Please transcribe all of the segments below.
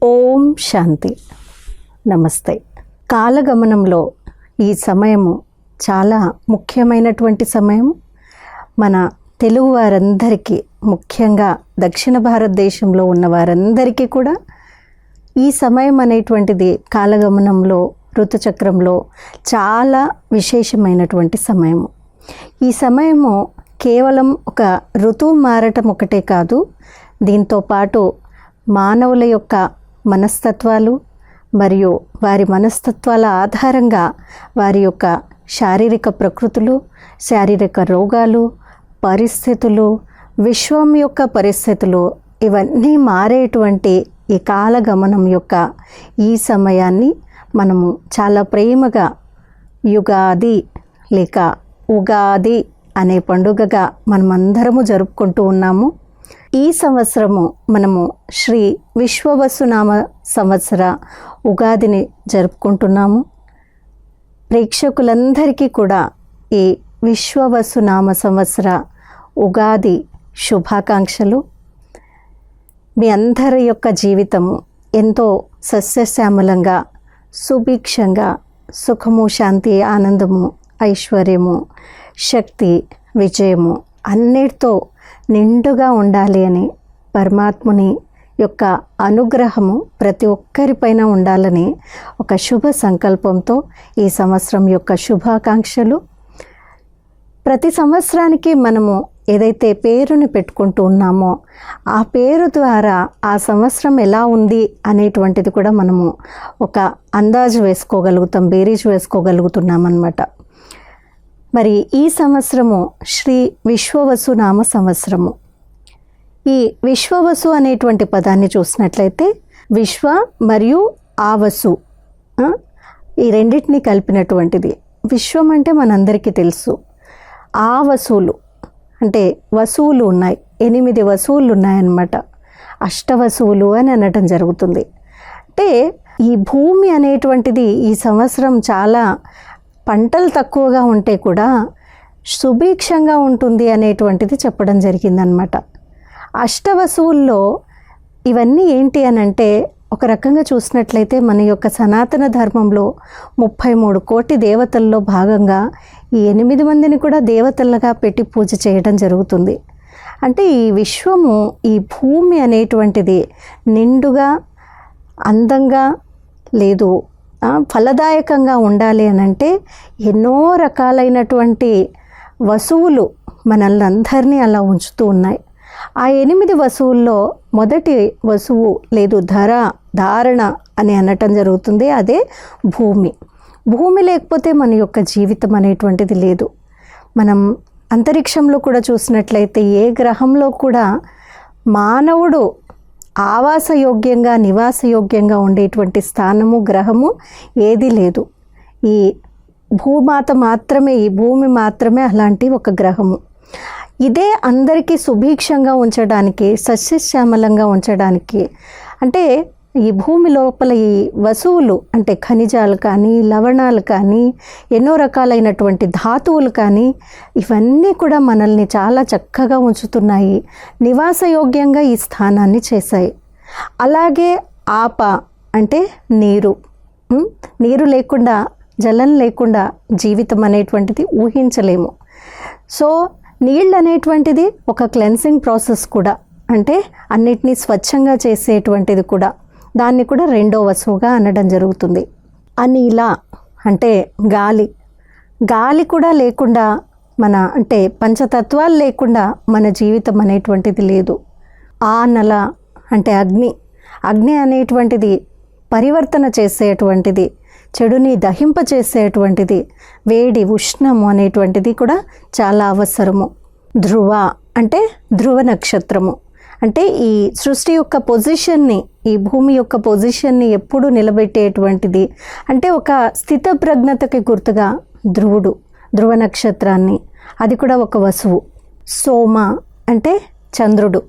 ఓం శాంతి. నమస్తే. కాలగమనంలో ఈ సమయము చాలా ముఖ్యమైనటువంటి సమయం. మన తెలుగు వారందరికీ, ముఖ్యంగా దక్షిణ భారతదేశంలో ఉన్న వారందరికీ కూడా ఈ సమయం అనేటువంటిది కాలగమనంలో, ఋతుచక్రంలో చాలా విశేషమైనటువంటి సమయము. ఈ సమయము కేవలం ఒక ఋతువు మారటం ఒకటే కాదు, దీంతో పాటు మానవుల యొక్క మనస్తత్వాలు మరియు వారి మనస్తత్వాల ఆధారంగా వారి యొక్క శారీరక ప్రకృతులు, శారీరక రోగాలు, పరిస్థితులు, విశ్వం యొక్క పరిస్థితులు ఇవన్నీ మారేటువంటి ఈ కాలగమనం యొక్క ఈ సమయాన్ని మనము చాలా ప్రేమగా యుగాది లేక ఉగాది అనే పండుగగా మనమందరము జరుపుకుంటూ ఉన్నాము. ఈ సంవత్సరము మనము శ్రీ విశ్వవసునామ సంవత్సర ఉగాదిని జరుపుకుంటున్నాము. ప్రేక్షకులందరికీ కూడా ఈ విశ్వవసునామ సంవత్సర ఉగాది శుభాకాంక్షలు. మీ అందరి యొక్క జీవితము ఎంతో సస్యశ్యామలంగా, సుభిక్షంగా, సుఖము, శాంతి, ఆనందము, ఐశ్వర్యము, శక్తి, విజయము అన్నిటితో నిండుగా ఉండాలి అని పరమాత్ముని యొక్క అనుగ్రహము ప్రతి ఒక్కరిపైన ఉండాలని ఒక శుభ సంకల్పంతో ఈ సంవత్సరం యొక్క శుభాకాంక్షలు. ప్రతి సంవత్సరానికి మనము ఏదైతే పేరుని పెట్టుకుంటూ ఉన్నామో ఆ పేరు ద్వారా ఆ సంవత్సరం ఎలా ఉంది అనేటువంటిది కూడా మనము ఒక అందాజు వేసుకోగలుగుతాం, బేరీజు వేసుకోగలుగుతున్నాం అన్నమాట. మరి ఈ సంవత్సరము శ్రీ విశ్వవసునామ సంవత్సరము. ఈ విశ్వవసు అనేటువంటి పదాన్ని చూసినట్లయితే విశ్వ మరియు ఆవసు, ఈ రెండింటినీ కలిపినటువంటిది. విశ్వం అంటే మనందరికీ తెలుసు. ఆ వసువులు అంటే వసువులు ఉన్నాయి, 8 వసువులు ఉన్నాయన్నమాట. అష్టవసువులు అని అనటం జరుగుతుంది. అంటే ఈ భూమి అనేటువంటిది ఈ సంవత్సరం చాలా పంటలు తక్కువగా ఉంటే కూడా సుభిక్షంగా ఉంటుంది అనేటువంటిది చెప్పడం జరిగిందనమాట. అష్టవసువుల్లో ఇవన్నీ ఏంటి అని అంటే, ఒక రకంగా చూసినట్లయితే మన యొక్క సనాతన ధర్మంలో 33 కోటి దేవతల్లో భాగంగా ఈ 8 మందిని కూడా దేవతలుగా పెట్టి పూజ చేయడం జరుగుతుంది. అంటే ఈ విశ్వము, ఈ భూమి అనేటువంటిది నిండుగా, అందంగా, లేదు ఫలదాయకంగా ఉండాలి అని అంటే ఎన్నో రకాలైనటువంటి వసువులు మనల్ని అందరినీ అలా ఉంచుతూ ఉన్నాయి. ఆ 8 వసువుల్లో మొదటి వసువు లేదు ధారణ అని అనటం జరుగుతుంది. అదే భూమి. భూమి లేకపోతే మన యొక్క జీవితం అనేటువంటిది లేదు. మనం అంతరిక్షంలో కూడా చూసినట్లయితే ఏ గ్రహంలో కూడా మానవుడు ఆవాసయోగ్యంగా, నివాసయోగ్యంగా ఉండేటువంటి స్థానము, గ్రహము ఏది లేదు. ఈ భూమాత మాత్రమే, ఈ భూమి మాత్రమే అలాంటి ఒక గ్రహము. ఇదే అందరికీ సుభిక్షంగా ఉంచడానికి, సస్యశ్యామలంగా ఉంచడానికి, అంటే ఈ భూమి లోపల ఈ వసువులు అంటే ఖనిజాలు కానీ, లవణాలు కానీ, ఎన్నో రకాలైనటువంటి ధాతువులు కానీ ఇవన్నీ కూడా మనల్ని చాలా చక్కగా ఉంచుతున్నాయి, నివాసయోగ్యంగా ఈ స్థానాన్ని చేశాయి. అలాగే ఆప అంటే నీరు. నీరు లేకుండా, జలం లేకుండా జీవితం అనేటువంటిది ఊహించలేము. సో నీళ్ళు అనేటువంటిది ఒక క్లెన్సింగ్ ప్రాసెస్ కూడా, అంటే అన్నిటినీ స్వచ్ఛంగా చేసేటువంటిది కూడా. దాన్ని కూడా 2వ వస్తువుగా అనడం జరుగుతుంది. అనిల అంటే గాలి. గాలి కూడా లేకుండా మన, అంటే పంచతత్వాలు లేకుండా మన జీవితం అనేటువంటిది లేదు. ఆనల అంటే అగ్ని. అగ్ని అనేటువంటిది పరివర్తన చేసేటువంటిది, చెడుని దహింపచేసేటువంటిది, వేడి, ఉష్ణము అనేటువంటిది కూడా చాలా అవసరము. ధ్రువ అంటే ధ్రువ నక్షత్రము. అంటే ఈ సృష్టి యొక్క పొజిషన్ని, ఈ భూమి యొక్క పొజిషన్ని ఎప్పుడు నిలబెట్టేటువంటిది, అంటే ఒక స్థితప్రజ్ఞతకి గుర్తుగా ధ్రువుడు, ధ్రువ నక్షత్రాన్ని, అది కూడా ఒక వసువు. సోమ అంటే చంద్రుడు.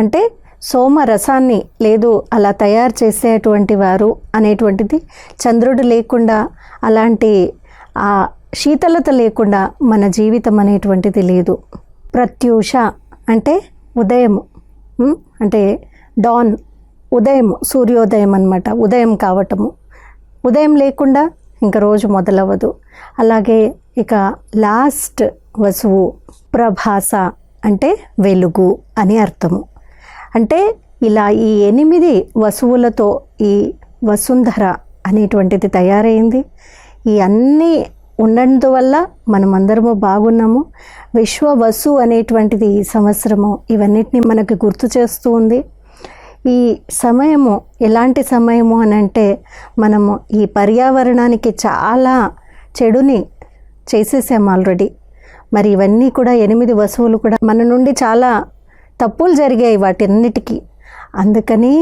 అంటే సోమ రసాన్ని లేదు అలా తయారు చేసేటువంటి వారు అనేటువంటిది. చంద్రుడు లేకుండా, అలాంటి ఆ శీతలత లేకుండా మన జీవితం అనేటువంటిది లేదు. ప్రత్యూష అంటే ఉదయము, అంటే డాన్, ఉదయం, సూర్యోదయం అన్నమాట, ఉదయం కావటము. ఉదయం లేకుండా ఇంకా రోజు మొదలవ్వదు. అలాగే ఇక లాస్ట్ వసువు ప్రభాస అంటే వెలుగు అని అర్థము. అంటే ఇలా ఈ 8 వసువులతో ఈ వసుంధర అనేటువంటిది తయారైంది. ఈ అన్నీ ఉన్నందువల్ల మనమందరము బాగున్నాము. విశ్వవసు అనేటువంటిది ఈ సంవత్సరము ఇవన్నిటిని మనకు గుర్తు చేస్తూ ఉంది. ఈ సమయము ఎలాంటి సమయము అని అంటే, మనము ఈ పర్యావరణానికి చాలా చెడుని చేసేసాము ఆల్రెడీ. మరి ఇవన్నీ కూడా 8 వసువులు కూడా మన నుండి చాలా తప్పులు జరిగాయి వాటన్నిటికీ. అందుకని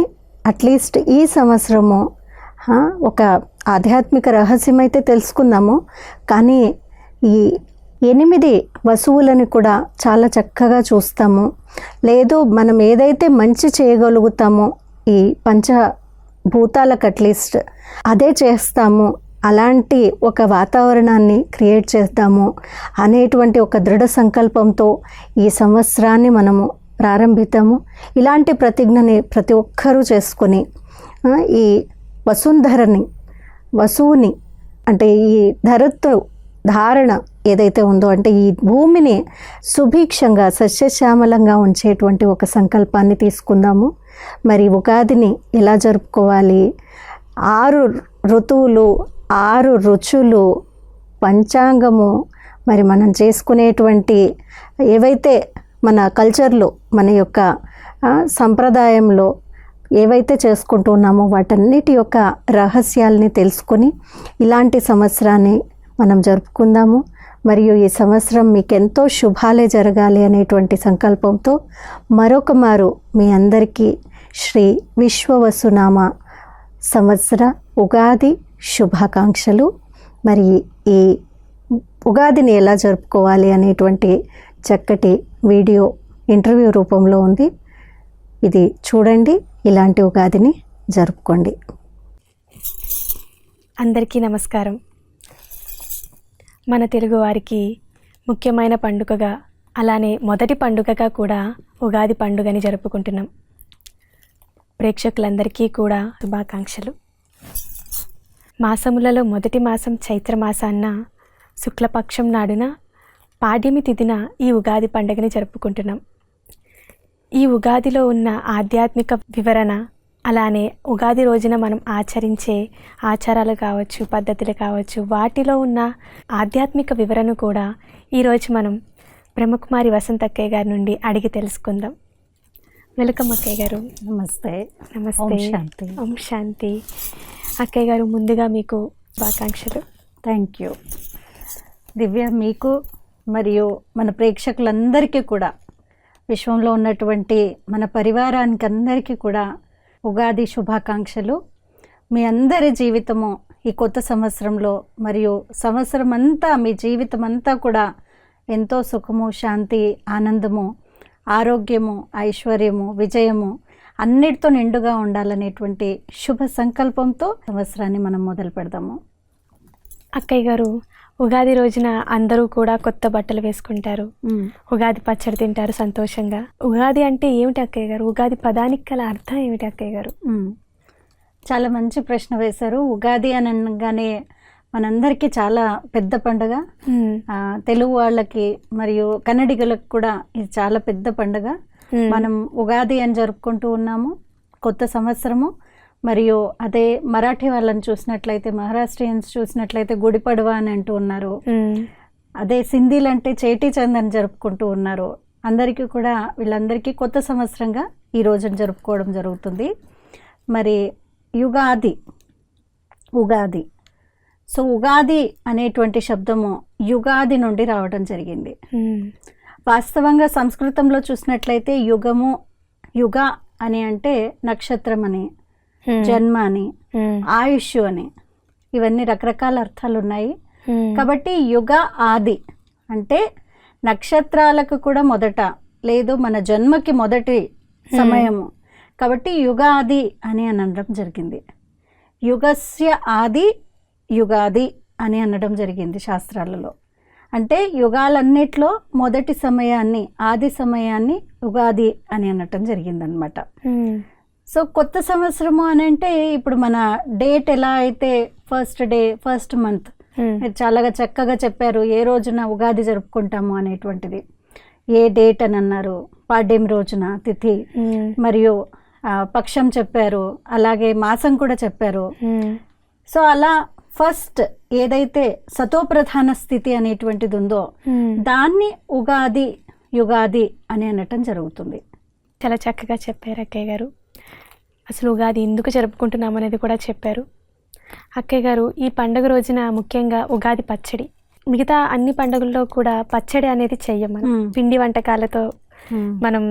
అట్లీస్ట్ ఈ సంవత్సరము ఒక ఆధ్యాత్మిక రహస్యం అయితే తెలుసుకుందాము. కానీ ఈ 8 వసువులను కూడా చాలా చక్కగా చూస్తాము. లేదు మనం ఏదైతే మంచి చేయగలుగుతామో ఈ పంచభూతాలకు అట్లీస్ట్ అదే చేస్తాము, అలాంటి ఒక వాతావరణాన్ని క్రియేట్ చేద్దాము అనేటువంటి ఒక దృఢ సంకల్పంతో ఈ సంవత్సరాన్ని మనము ప్రారంభిద్దాము. ఇలాంటి ప్రతిజ్ఞని ప్రతి ఒక్కరూ చేసుకొని ఈ వసుంధరని, వసువుని అంటే ఈ ధరత్వ ధారణ ఏదైతే ఉందో అంటే ఈ భూమిని సుభిక్షంగా సస్యశ్యామలంగా ఉంచేటువంటి ఒక సంకల్పాన్ని తీసుకుందాము. మరి ఉగాదిని ఎలా జరుపుకోవాలి? 6 ఋతువులు, 6 రుచులు, పంచాంగము, మరి మనం చేసుకునేటువంటి ఏవైతే మన కల్చర్లో, మన యొక్క సంప్రదాయంలో ఏవైతే చేసుకుంటూ ఉన్నామో వాటన్నిటి యొక్క రహస్యాల్ని తెలుసుకొని ఇలాంటి సంవత్సరాన్ని మనం జరుపుకుందాము. మరియు ఈ సంవత్సరం మీకు ఎంతో శుభాలే జరగాలి అనేటువంటి సంకల్పంతో మరొక మారు మీ అందరికీ శ్రీ విశ్వవసునామ సంవత్సర ఉగాది శుభాకాంక్షలు. మరి ఈ ఉగాదిని ఎలా జరుపుకోవాలి అనేటువంటి చక్కటి వీడియో ఇంటర్వ్యూ రూపంలో ఉంది. ఇది చూడండి, ఇలాంటి ఉగాదిని జరుపుకోండి. అందరికీ నమస్కారం. మన తెలుగువారికి ముఖ్యమైన పండుగగా, అలానే మొదటి పండుగగా కూడా ఉగాది పండుగని జరుపుకుంటున్నాం. ప్రేక్షకులందరికీ కూడా శుభాకాంక్షలు. మాసములలో మొదటి మాసం చైత్రమాసాన్న శుక్లపక్షం నాడున పాడ్యమి తిథిన ఈ ఉగాది పండుగని జరుపుకుంటున్నాం. ఈ ఉగాదిలో ఉన్న ఆధ్యాత్మిక వివరణ, అలానే ఉగాది రోజున మనం ఆచరించే ఆచారాలు కావచ్చు, పద్ధతులు కావచ్చు, వాటిలో ఉన్న ఆధ్యాత్మిక వివరణ కూడా ఈరోజు మనం బ్రహ్మకుమారి వసంత అక్కయ్య గారి నుండి అడిగి తెలుసుకుందాం. వెల్కమ్ అక్కయ్య గారు. నమస్తే. నమస్తే. ఓం శాంతి. అక్కయ్య గారు, ముందుగా మీకు శుభాకాంక్షలు. థ్యాంక్ యూ దివ్య. మీకు మరియు మన ప్రేక్షకులందరికీ కూడా, విశ్వంలో ఉన్నటువంటి మన పరివారానికి అందరికీ కూడా ఉగాది శుభాకాంక్షలు. మీ అందరి జీవితము ఈ కొత్త సంవత్సరంలో మరియు సంవత్సరం అంతా మీ జీవితం అంతా కూడా ఎంతో సుఖము, శాంతి, ఆనందము, ఆరోగ్యము, ఐశ్వర్యము, విజయము అన్నిటితో నిండుగా ఉండాలనేటువంటి శుభ సంకల్పంతో సంవత్సరాన్ని మనం మొదలు పెడదాము. అక్కయ్య గారు, ఉగాది రోజున అందరూ కూడా కొత్త బట్టలు వేసుకుంటారు, ఉగాది పచ్చడి తింటారు సంతోషంగా. ఉగాది అంటే ఏమిటి అక్కయ్య గారు? ఉగాది పదానికి గల అర్థం ఏమిటి అక్కయ్య గారు? చాలా మంచి ప్రశ్న వేశారు. ఉగాది అని అనగానే మనందరికీ చాలా పెద్ద పండుగ. తెలుగు వాళ్ళకి మరియు కన్నడిగులకు కూడా ఇది చాలా పెద్ద పండుగ. మనం ఉగాది అని జరుపుకుంటూ ఉన్నాము, కొత్త సంవత్సరము. మరియు అదే మరాఠీ వాళ్ళని చూసినట్లయితే, మహారాష్ట్రియన్స్ చూసినట్లయితే గుడి పడవా అని అంటూ ఉన్నారు. అదే సింధీలు అంటే చేటీ చంద్ అని జరుపుకుంటూ ఉన్నారు. అందరికీ కూడా వీళ్ళందరికీ కొత్త సంవత్సరంగా ఈ రోజున జరుపుకోవడం జరుగుతుంది. మరి ఉగాది. సో ఉగాది అనేటువంటి శబ్దము యుగాది నుండి రావడం జరిగింది. వాస్తవంగా సంస్కృతంలో చూసినట్లయితే యుగ అని అంటే నక్షత్రం అని, జన్మ అని, ఆయుష్ అని, ఇవన్నీ రకరకాల అర్థాలు ఉన్నాయి. కాబట్టి యుగ ఆది అంటే నక్షత్రాలకు కూడా మొదట, లేదు మన జన్మకి మొదటి సమయము. కాబట్టి యుగాది అని అనడం జరిగింది. యుగస్య ఆది యుగాది అని అనడం జరిగింది శాస్త్రాలలో. అంటే యుగాలన్నిట్లో మొదటి సమయాన్ని, ఆది సమయాన్ని ఉగాది అని అనటం జరిగిందనమాట. సో కొత్త సంవత్సరము అని అంటే ఇప్పుడు మన డేట్ ఎలా అయితే ఫస్ట్ డే ఫస్ట్ మంత్ మీరు చాలా చక్కగా చెప్పారు ఏ రోజున ఉగాది జరుపుకుంటాము అనేటువంటిది, ఏ డేట్ అని అన్నారు, పాడ్యం రోజున తిథి మరియు పక్షం చెప్పారు, అలాగే మాసం కూడా చెప్పారు. సో అలా ఫస్ట్ ఏదైతే సతోప్రధాన స్థితి అనేటువంటిది ఉందో దాన్ని ఉగాది యుగాది అని అనటం జరుగుతుంది. చాలా చక్కగా చెప్పారు అక్కయ్య గారు. అసలు ఉగాది ఎందుకు జరుపుకుంటున్నాం అనేది కూడా చెప్పారు. అక్కయ్య గారు, ఈ పండుగ రోజున ముఖ్యంగా ఉగాది పచ్చడి, మిగతా అన్ని పండుగల్లో కూడా పచ్చడి అనేది చెయ్యం మనం, పిండి వంటకాలతో మనం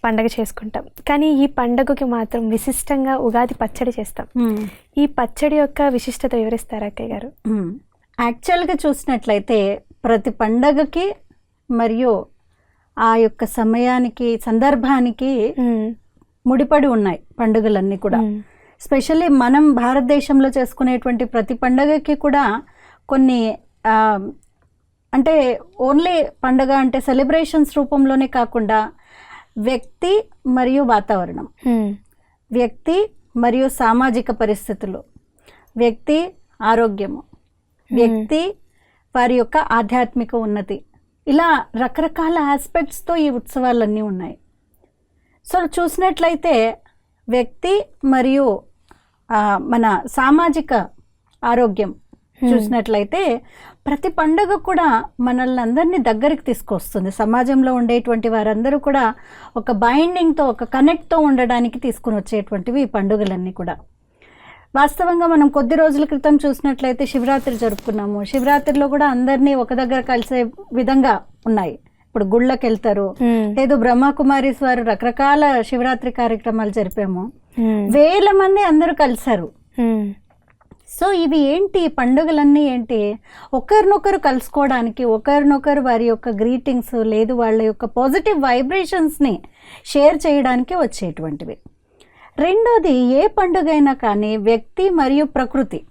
పండగ చేసుకుంటాం. కానీ ఈ పండుగకి మాత్రం విశిష్టంగా ఉగాది పచ్చడి చేస్తాం. ఈ పచ్చడి యొక్క విశిష్టత వివరిస్తారు అక్కయ్య గారు? యాక్చువల్గా చూసినట్లయితే ప్రతి పండగకి మరియు ఆ యొక్క సమయానికి సందర్భానికి ముడిపడి ఉన్నాయి పండుగలన్నీ కూడా. స్పెషల్లీ మనం భారతదేశంలో చేసుకునేటువంటి ప్రతి పండగకి కూడా కొన్ని అంటే ఓన్లీ పండగ అంటే సెలబ్రేషన్స్ రూపంలోనే కాకుండా వ్యక్తి మరియు వాతావరణం, వ్యక్తి మరియు సామాజిక పరిస్థితులు, వ్యక్తి ఆరోగ్యము, వ్యక్తి వారి యొక్క ఆధ్యాత్మిక ఉన్నతి, ఇలా రకరకాల ఆస్పెక్ట్స్తో ఈ ఉత్సవాలన్నీ ఉన్నాయి. సో చూసినట్లయితే వ్యక్తి మరియు మన సామాజిక ఆరోగ్యం చూసినట్లయితే ప్రతి పండుగ కూడా మనల్ని అందరినీ దగ్గరికి తీసుకొస్తుంది. సమాజంలో ఉండేటువంటి వారందరూ కూడా ఒక బైండింగ్తో, ఒక కనెక్ట్తో ఉండడానికి తీసుకుని వచ్చేటువంటివి ఈ పండుగలన్నీ కూడా. వాస్తవంగా మనం కొద్ది రోజుల క్రితం చూసినట్లయితే శివరాత్రి జరుపుకున్నాము. శివరాత్రిలో కూడా అందరినీ ఒక దగ్గర కలిసే విధంగా ఉన్నాయి. ఇప్పుడు గుళ్ళకి వెళ్తారు, లేదు బ్రహ్మకుమారీస్ వారు రకరకాల శివరాత్రి కార్యక్రమాలు జరిపాము, వేల మంది అందరూ కలిశారు. సో ఇవి ఏంటి, పండుగలన్నీ ఏంటి, ఒకరినొకరు కలుసుకోవడానికి, ఒకరినొకరు వారి యొక్క గ్రీటింగ్స్ లేదు వాళ్ళ యొక్క పాజిటివ్ వైబ్రేషన్స్ని షేర్ చేయడానికి వచ్చేటువంటివి. రెండోది, ఏ పండుగ అయినా కానీ వ్యక్తి మరియు ప్రకృతి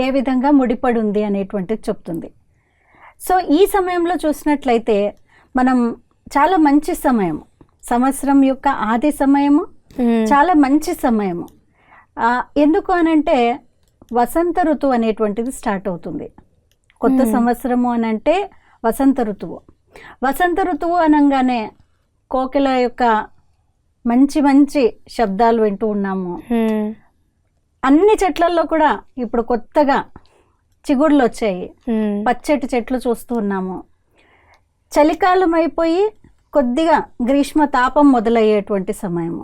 ఏ విధంగా ముడిపడి ఉంది అనేటువంటిది చెప్తుంది. సో ఈ సమయంలో చూసినట్లయితే మనం చాలా మంచి సమయం, సంవత్సరం యొక్క ఆది సమయము చాలా మంచి సమయము. ఎందుకు అనంటే వసంత ఋతువు అనేటువంటిది స్టార్ట్ అవుతుంది. కొత్త సంవత్సరము అని అంటే వసంత ఋతువు. వసంత ఋతువు అనగానే కోకిల యొక్క మంచి మంచి శబ్దాలు వింటూ ఉన్నాము. అన్ని చెట్లల్లో కూడా ఇప్పుడు కొత్తగా చిగుళ్ళు వచ్చాయి, పచ్చటి చెట్లు చూస్తూ ఉన్నాము. చలికాలం అయిపోయి కొద్దిగా గ్రీష్మ తాపం మొదలయ్యేటువంటి సమయము,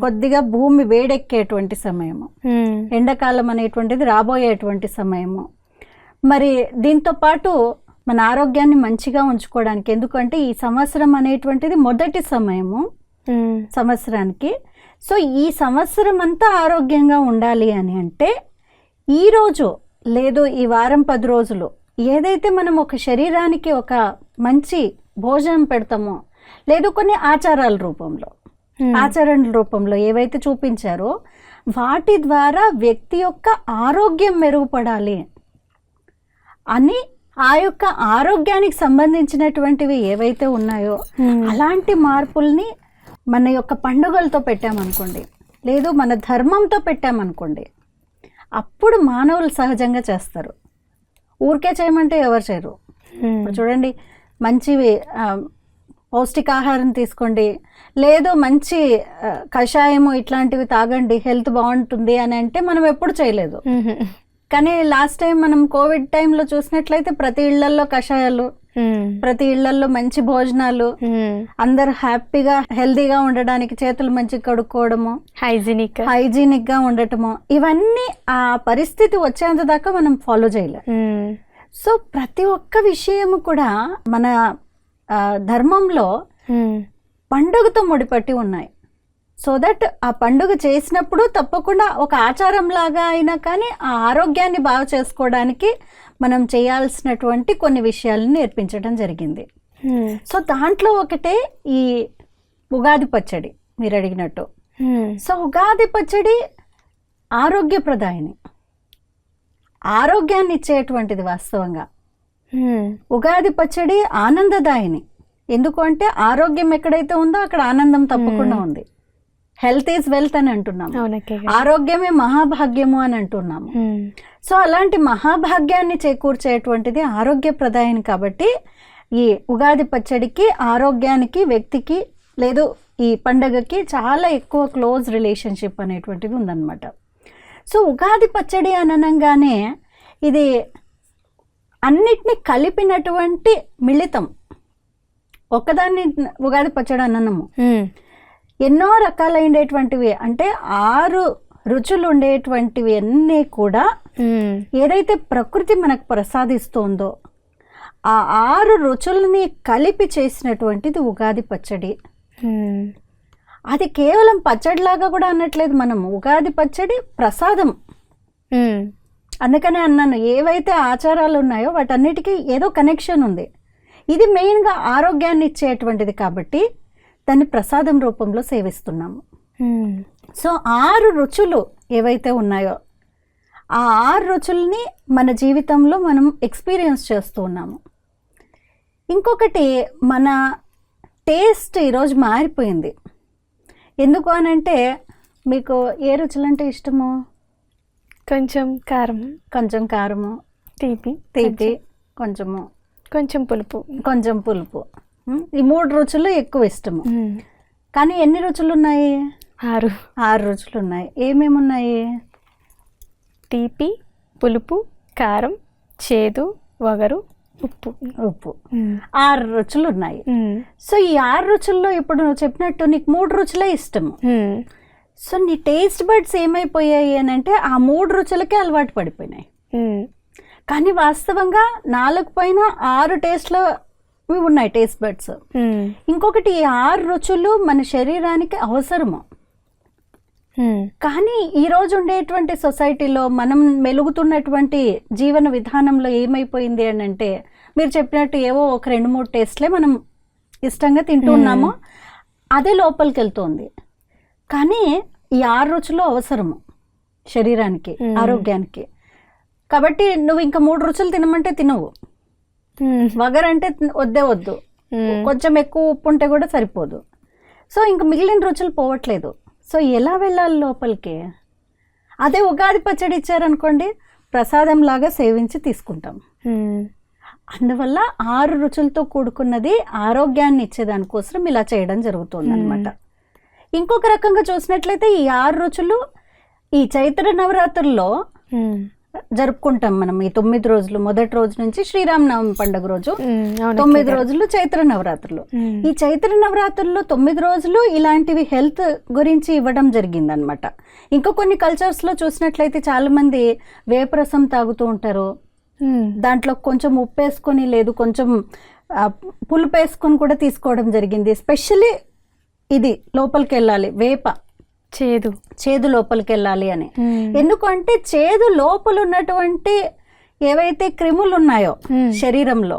కొద్దిగా భూమి వేడెక్కేటువంటి సమయము, ఎండాకాలం అనేటువంటిది రాబోయేటువంటి సమయము. మరి దీంతో పాటు మన ఆరోగ్యాన్ని మంచిగా ఉంచుకోవడానికి, ఎందుకంటే ఈ సంవత్సరం అనేటువంటిది మొదటి సమయము సంవత్సరానికి. సో ఈ సంవత్సరం అంతా ఆరోగ్యంగా ఉండాలి అని అంటే ఈరోజు లేదు ఈ వారం 10 రోజులు ఏదైతే మనం ఒక శరీరానికి ఒక మంచి భోజనం పెడతామో, లేదు కొన్ని ఆచారాల రూపంలో, ఆచరణల రూపంలో ఏవైతే చూపించారో వాటి ద్వారా వ్యక్తి యొక్క ఆరోగ్యం మెరుగుపడాలి అని, ఆ యొక్క ఆరోగ్యానికి సంబంధించినటువంటివి ఏవైతే ఉన్నాయో అలాంటి మార్పుల్ని మన యొక్క పండుగలతో పెట్టామనుకోండి, లేదు మన ధర్మంతో పెట్టామనుకోండి, అప్పుడు మానవులు సహజంగా చేస్తారు. ఊరికే చేయమంటే ఎవరు చేయరు. చూడండి, మంచివి పౌష్టికాహారం తీసుకోండి, లేదు మంచి కషాయము ఇట్లాంటివి తాగండి హెల్త్ బాగుంటుంది అని అంటే మనం ఎప్పుడు చేయలేదు. కానీ లాస్ట్ టైం మనం కోవిడ్ టైంలో చూసినట్లయితే ప్రతి ఇళ్లల్లో కషాయాలు, ప్రతి ఇళ్లల్లో మంచి భోజనాలు, అందరు హ్యాపీగా హెల్దీగా ఉండడానికి చేతులు మంచిగా కడుక్కోవడము, హైజీనిక్ గా ఉండటము, ఇవన్నీ ఆ పరిస్థితి వచ్చేంత దాకా మనం ఫాలో చేయలేం. సో ప్రతి ఒక్క విషయము కూడా మన ధర్మంలో పండుగతో ముడిపట్టి ఉన్నాయి. సో దట్ ఆ పండుగ చేసినప్పుడు తప్పకుండా ఒక ఆచారం లాగా అయినా కానీ ఆ ఆరోగ్యాన్ని బాగా చేసుకోవడానికి మనం చేయాల్సినటువంటి కొన్ని విషయాలను నేర్పించడం జరిగింది. సో దాంట్లో ఒకటే ఈ ఉగాది పచ్చడి మీరు అడిగినట్టు. సో ఉగాది పచ్చడి ఆరోగ్యప్రదాయిని, ఆరోగ్యాన్ని ఇచ్చేటువంటిది. వాస్తవంగా ఉగాది పచ్చడి ఆనందదాయిని. ఎందుకు అంటే ఆరోగ్యం ఎక్కడైతే ఉందో అక్కడ ఆనందం తప్పకుండా ఉంది. హెల్త్ ఈజ్ వెల్త్ అని అంటున్నాము, అవునక్కే ఆరోగ్యమే మహాభాగ్యము అని అంటున్నాము. సో అలాంటి మహాభాగ్యాన్ని చేకూర్చేటువంటిది ఆరోగ్యప్రదాయం. కాబట్టి ఈ ఉగాది పచ్చడికి ఆరోగ్యానికి, వ్యక్తికి లేదు ఈ పండగకి చాలా ఎక్కువ క్లోజ్ రిలేషన్షిప్ అనేటువంటిది ఉందన్నమాట. సో ఉగాది పచ్చడి అనగానే ఇది అన్నిటినీ కలిపినటువంటి మిళితం. ఒకదాన్ని ఉగాది పచ్చడి అనము, ఎన్నో రకాలైనటువంటివి, అంటే 6 రుచులు ఉండేటువంటివి అన్నీ కూడా ఏదైతే ప్రకృతి మనకు ప్రసాదిస్తోందో ఆ 6 రుచుల్ని కలిపి చేసినటువంటిది ఉగాది పచ్చడి. అది కేవలం పచ్చడిలాగా కూడా అనట్లేదు మనం, ఉగాది పచ్చడి ప్రసాదం. అందుకనే అన్నాను, ఏవైతే ఆచారాలు ఉన్నాయో వాటన్నిటికీ ఏదో కనెక్షన్ ఉంది. ఇది మెయిన్గా ఆరోగ్యాన్ని ఇచ్చేటువంటిది కాబట్టి దాన్ని ప్రసాదం రూపంలో సేవిస్తున్నాము. సో 6 రుచులు ఏవైతే ఉన్నాయో ఆ 6 రుచుల్ని మన జీవితంలో మనం ఎక్స్పీరియన్స్ చేస్తూ ఉన్నాము. ఇంకొకటి, మన టేస్ట్ ఈరోజు మారిపోయింది. ఎందుకు అనంటే, మీకు ఏ రుచులు అంటే ఇష్టము? కొంచెం కారం, కొంచెం కారము, తీపి, కొంచెం పులుపు. ఈ 3 రుచులు ఎక్కువ ఇష్టము. కానీ ఎన్ని రుచులు ఉన్నాయి? 6 రుచులు ఉన్నాయి. ఏమేమి ఉన్నాయి? తీపి, పులుపు, కారం, చేదు, వగరు, ఉప్పు. 6 రుచులు ఉన్నాయి. సో ఈ 6 రుచుల్లో ఇప్పుడు నువ్వు చెప్పినట్టు నీకు 3 రుచులే ఇష్టము. సో నీ టేస్ట్ బడ్స్ ఏమైపోయాయి అని అంటే ఆ 3 రుచులకే అలవాటు పడిపోయినాయి. కానీ వాస్తవంగా 4 పైన 6 టేస్ట్లో ఉన్నాయి టేస్ట్ బడ్స్. ఇంకొకటి, ఈ 6 రుచులు మన శరీరానికి అవసరము. కానీ ఈరోజు ఉండేటువంటి సొసైటీలో మనం మెలుగుతున్నటువంటి జీవన విధానంలో ఏమైపోయింది అని అంటే, మీరు చెప్పినట్టు ఏవో ఒక 2-3 టేస్ట్లే మనం ఇష్టంగా తింటున్నాము, అదే లోపలికి వెళ్తుంది. కానీ ఈ 6 రుచులు అవసరము శరీరానికి, ఆరోగ్యానికి. కాబట్టి నువ్వు ఇంకా 3 రుచులు తినమంటే తినవు. వగరంటే వద్దు, కొంచెం ఎక్కువ ఉప్పు ఉంటే కూడా సరిపోదు. సో ఇంకా మిగిలిన రుచులు పోవట్లేదు. సో ఎలా వెళ్ళాలి లోపలికి? అదే ఉగాది పచ్చడి ఇచ్చారనుకోండి, ప్రసాదం లాగా సేవించి తీసుకుంటాం. అందువల్ల 6 రుచులతో కూడుకున్నది ఆరోగ్యాన్ని ఇచ్చేదానికోసం ఇలా చేయడం జరుగుతుంది అనమాట. ఇంకొక రకంగా చూసినట్లయితే ఈ 6 రుచులు ఈ చైత్ర నవరాత్రుల్లో జరుపుకుంటాం మనం. ఈ 9 రోజులు, మొదటి రోజు నుంచి శ్రీరామనవమి పండుగ రోజు 9 రోజులు చైత్ర నవరాత్రులు. ఈ చైత్ర నవరాత్రుల్లో 9 రోజులు ఇలాంటివి హెల్త్ గురించి ఇవ్వడం జరిగిందనమాట. ఇంకా కొన్ని కల్చర్స్లో చూసినట్లయితే చాలా మంది వేపరసం తాగుతూ ఉంటారు. దాంట్లో కొంచెం ఉప్పు వేసుకొని, లేదు కొంచెం పులుపు వేసుకొని కూడా తీసుకోవడం జరిగింది. ఎస్పెషల్లీ ఇది లోపలికి వెళ్ళాలి, వేప చేదు లోపలికి వెళ్ళాలి అని. ఎందుకంటే చేదు లోపల ఉన్నటువంటి ఏవైతే క్రిములు ఉన్నాయో శరీరంలో,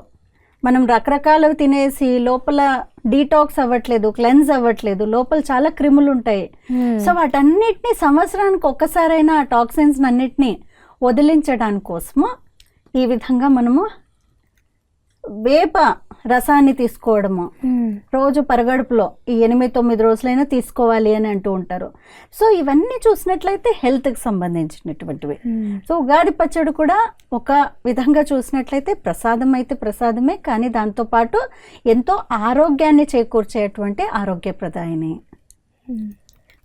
మనం రకరకాలు తినేసి లోపల డీటాక్స్ అవ్వట్లేదు, క్లెన్స్ అవ్వట్లేదు, లోపల చాలా క్రిములు ఉంటాయి. సో వాటన్నిటిని సంవత్సరానికి ఒక్కసారైనా ఆ టాక్సిన్స్ అన్నిటినీ వదిలించడానికి కోసము ఈ విధంగా మనము వేప రసాన్ని తీసుకోవడము, రోజు పరగడుపులో ఈ 8-9 రోజులైనా తీసుకోవాలి అని అంటూ ఉంటారు. సో ఇవన్నీ చూసినట్లయితే హెల్త్కి సంబంధించినటువంటివి. సో ఉగాది పచ్చడి కూడా ఒక విధంగా చూసినట్లయితే ప్రసాదం అయితే ప్రసాదమే, కానీ దాంతోపాటు ఎంతో ఆరోగ్యాన్ని చేకూర్చేటువంటి ఆరోగ్యప్రదాయిని.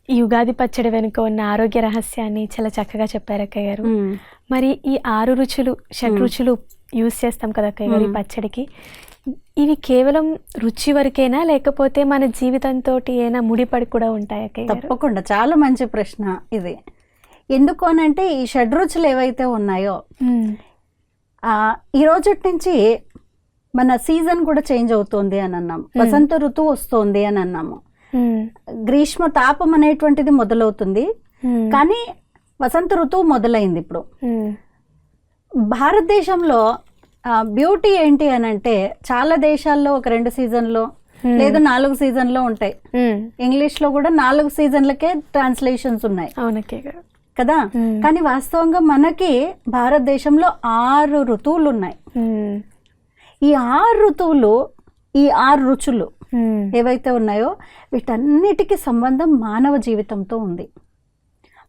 ఈ ఉగాది పచ్చడి వెనుక ఉన్న ఆరోగ్య రహస్యాన్ని చాలా చక్కగా చెప్పారు అక్కయ్య గారు. మరి ఈ 6 రుచులు, షడ్రుచులు యూజ్ చేస్తాం కదా అక్కయ్య గారు ఈ పచ్చడికి, ఇవి కేవలం రుచి వరకేనా, లేకపోతే మన జీవితంతో ఏమైనా ముడిపడి కూడా ఉంటాయి అక్కయ్య గారు? తప్పకుండా, చాలా మంచి ప్రశ్న ఇది. ఎందుకు అనంటే ఈ షడ్రుచులు ఏవైతే ఉన్నాయో ఈ రోజు నుంచి మన సీజన్ కూడా చేంజ్ అవుతుంది అని అన్నాము, వసంత ఋతువు వస్తుంది అని అన్నాము, గ్రీష్మ తాపం అనేటువంటిది మొదలవుతుంది, కానీ వసంత ఋతువు మొదలైంది ఇప్పుడు. భారతదేశంలో బ్యూటీ ఏంటి అని అంటే, చాలా దేశాల్లో ఒక 2 సీజన్లో లేదు 4 సీజన్లో ఉంటాయి. ఇంగ్లీష్లో కూడా 4 సీజన్లకే ట్రాన్స్లేషన్స్ ఉన్నాయి కదా. కానీ వాస్తవంగా మనకి భారతదేశంలో 6 ఋతువులు ఉన్నాయి. ఈ 6 ఋతువులు ఈ 6 రుచులు ఏవైతే ఉన్నాయో వీటన్నిటికీ సంబంధం మానవ జీవితంతో ఉంది.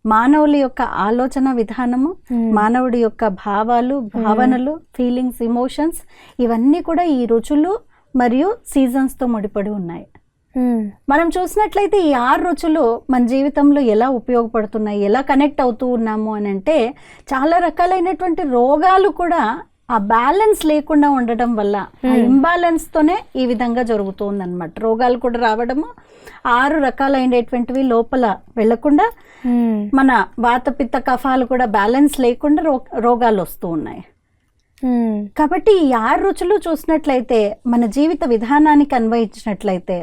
మానవుల యొక్క ఆలోచన విధానము, మానవుడి యొక్క భావాలు, భావనలు, ఫీలింగ్స్, ఇమోషన్స్ ఇవన్నీ కూడా ఈ రుచులు మరియు సీజన్స్తో ముడిపడి ఉన్నాయి. మనం చూసినట్లయితే ఈ 6 రుచులు మన జీవితంలో ఎలా ఉపయోగపడుతున్నాయి, ఎలా కనెక్ట్ అవుతూ ఉన్నాము అని అంటే చాలా రకాలైనటువంటి రోగాలు కూడా ఆ బ్యాలెన్స్ లేకుండా ఉండడం వల్ల, ఆ ఇంబ్యాలెన్స్తోనే ఈ విధంగా జరుగుతుంది అనమాట. రోగాలు కూడా రావడము 6 రకాలైనటువంటివి లోపల వెళ్లకుండా మన వాత పిత్త కఫాలు కూడా బ్యాలెన్స్ లేకుండా రోగాలు వస్తూ ఉన్నాయి. కాబట్టి ఈ 6 రుచులు చూసినట్లయితే మన జీవిత విధానానికి అన్వయించినట్లయితే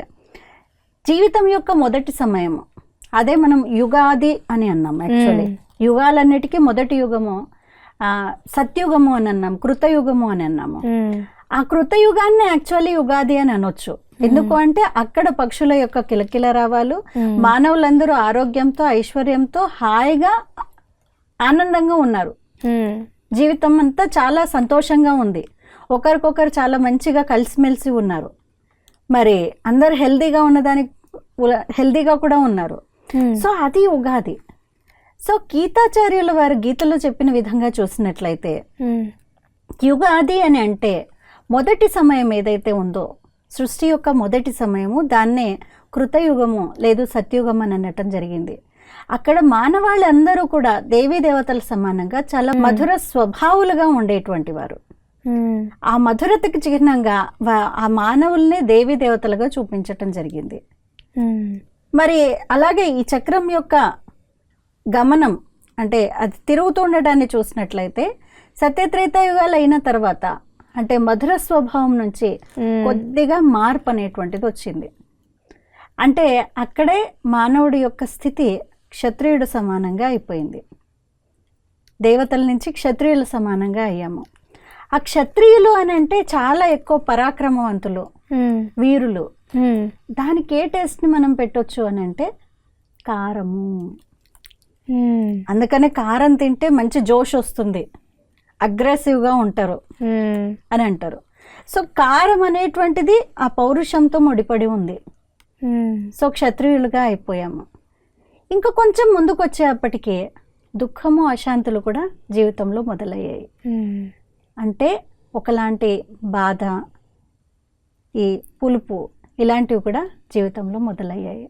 జీవితం యొక్క మొదటి సమయము, అదే మనం యుగాది అని అన్నాం. యాక్చువల్లీ యుగాలన్నిటికీ మొదటి యుగము సత్యుగము అని అన్నాం, కృతయుగము అని అన్నాము. ఆ కృతయుగాన్ని యాక్చువల్లీ యుగాది అని అనొచ్చు. ఎందుకు అంటే అక్కడ పక్షుల యొక్క కిలకిల రావాలు, మానవులందరూ ఆరోగ్యంతో ఐశ్వర్యంతో హాయిగా ఆనందంగా ఉన్నారు. జీవితం అంతా చాలా సంతోషంగా ఉంది, ఒకరికొకరు చాలా మంచిగా కలిసిమెలిసి ఉన్నారు. మరి అందరు హెల్దీగా కూడా ఉన్నారు. సో అది ఉగాది. సో గీతాచార్యుల వారు గీతలో చెప్పిన విధంగా చూసినట్లయితే యుగాది అని అంటే మొదటి సమయం ఏదైతే ఉందో, సృష్టి యొక్క మొదటి సమయము, దాన్నే కృతయుగము లేదు సత్యుగం అని అనటం జరిగింది. అక్కడ మానవాళ్ళందరూ కూడా దేవీ దేవతల సమానంగా చాలా మధుర స్వభావులుగా ఉండేటువంటి వారు. ఆ మధురతకి చిహ్నంగా ఆ మానవుల్నే దేవీ దేవతలుగా చూపించటం జరిగింది. మరి అలాగే ఈ చక్రం యొక్క గమనం అంటే అది తిరుగుతూ ఉండడాన్ని చూసినట్లయితే సత్యత్రేతాయుగాలు అయిన తర్వాత అంటే మధుర స్వభావం నుంచి కొద్దిగా మార్పు అనేటువంటిది వచ్చింది. అంటే అక్కడే మానవుడి యొక్క స్థితి క్షత్రియుడు సమానంగా అయిపోయింది. దేవతల నుంచి క్షత్రియుల సమానంగా అయ్యాము. ఆ క్షత్రియులు అని అంటే చాలా ఎక్కువ పరాక్రమవంతులు, వీరులు. దానికి ఏ టేస్ట్ని మనం పెట్టొచ్చు అని అంటే కారము. అందుకనే కారం తింటే మంచి జోష్ వస్తుంది, అగ్రెసివ్గా ఉంటారు అని అంటారు. సో కారం అనేటువంటిది ఆ పౌరుషంతో ముడిపడి ఉంది. సో క్షత్రియులుగా అయిపోయాము. ఇంకా కొంచెం ముందుకు వచ్చేప్పటికీ దుఃఖము అశాంతులు కూడా జీవితంలో మొదలయ్యాయి. అంటే ఒకలాంటి బాధ, ఈ పులుపు ఇలాంటివి కూడా జీవితంలో మొదలయ్యాయి.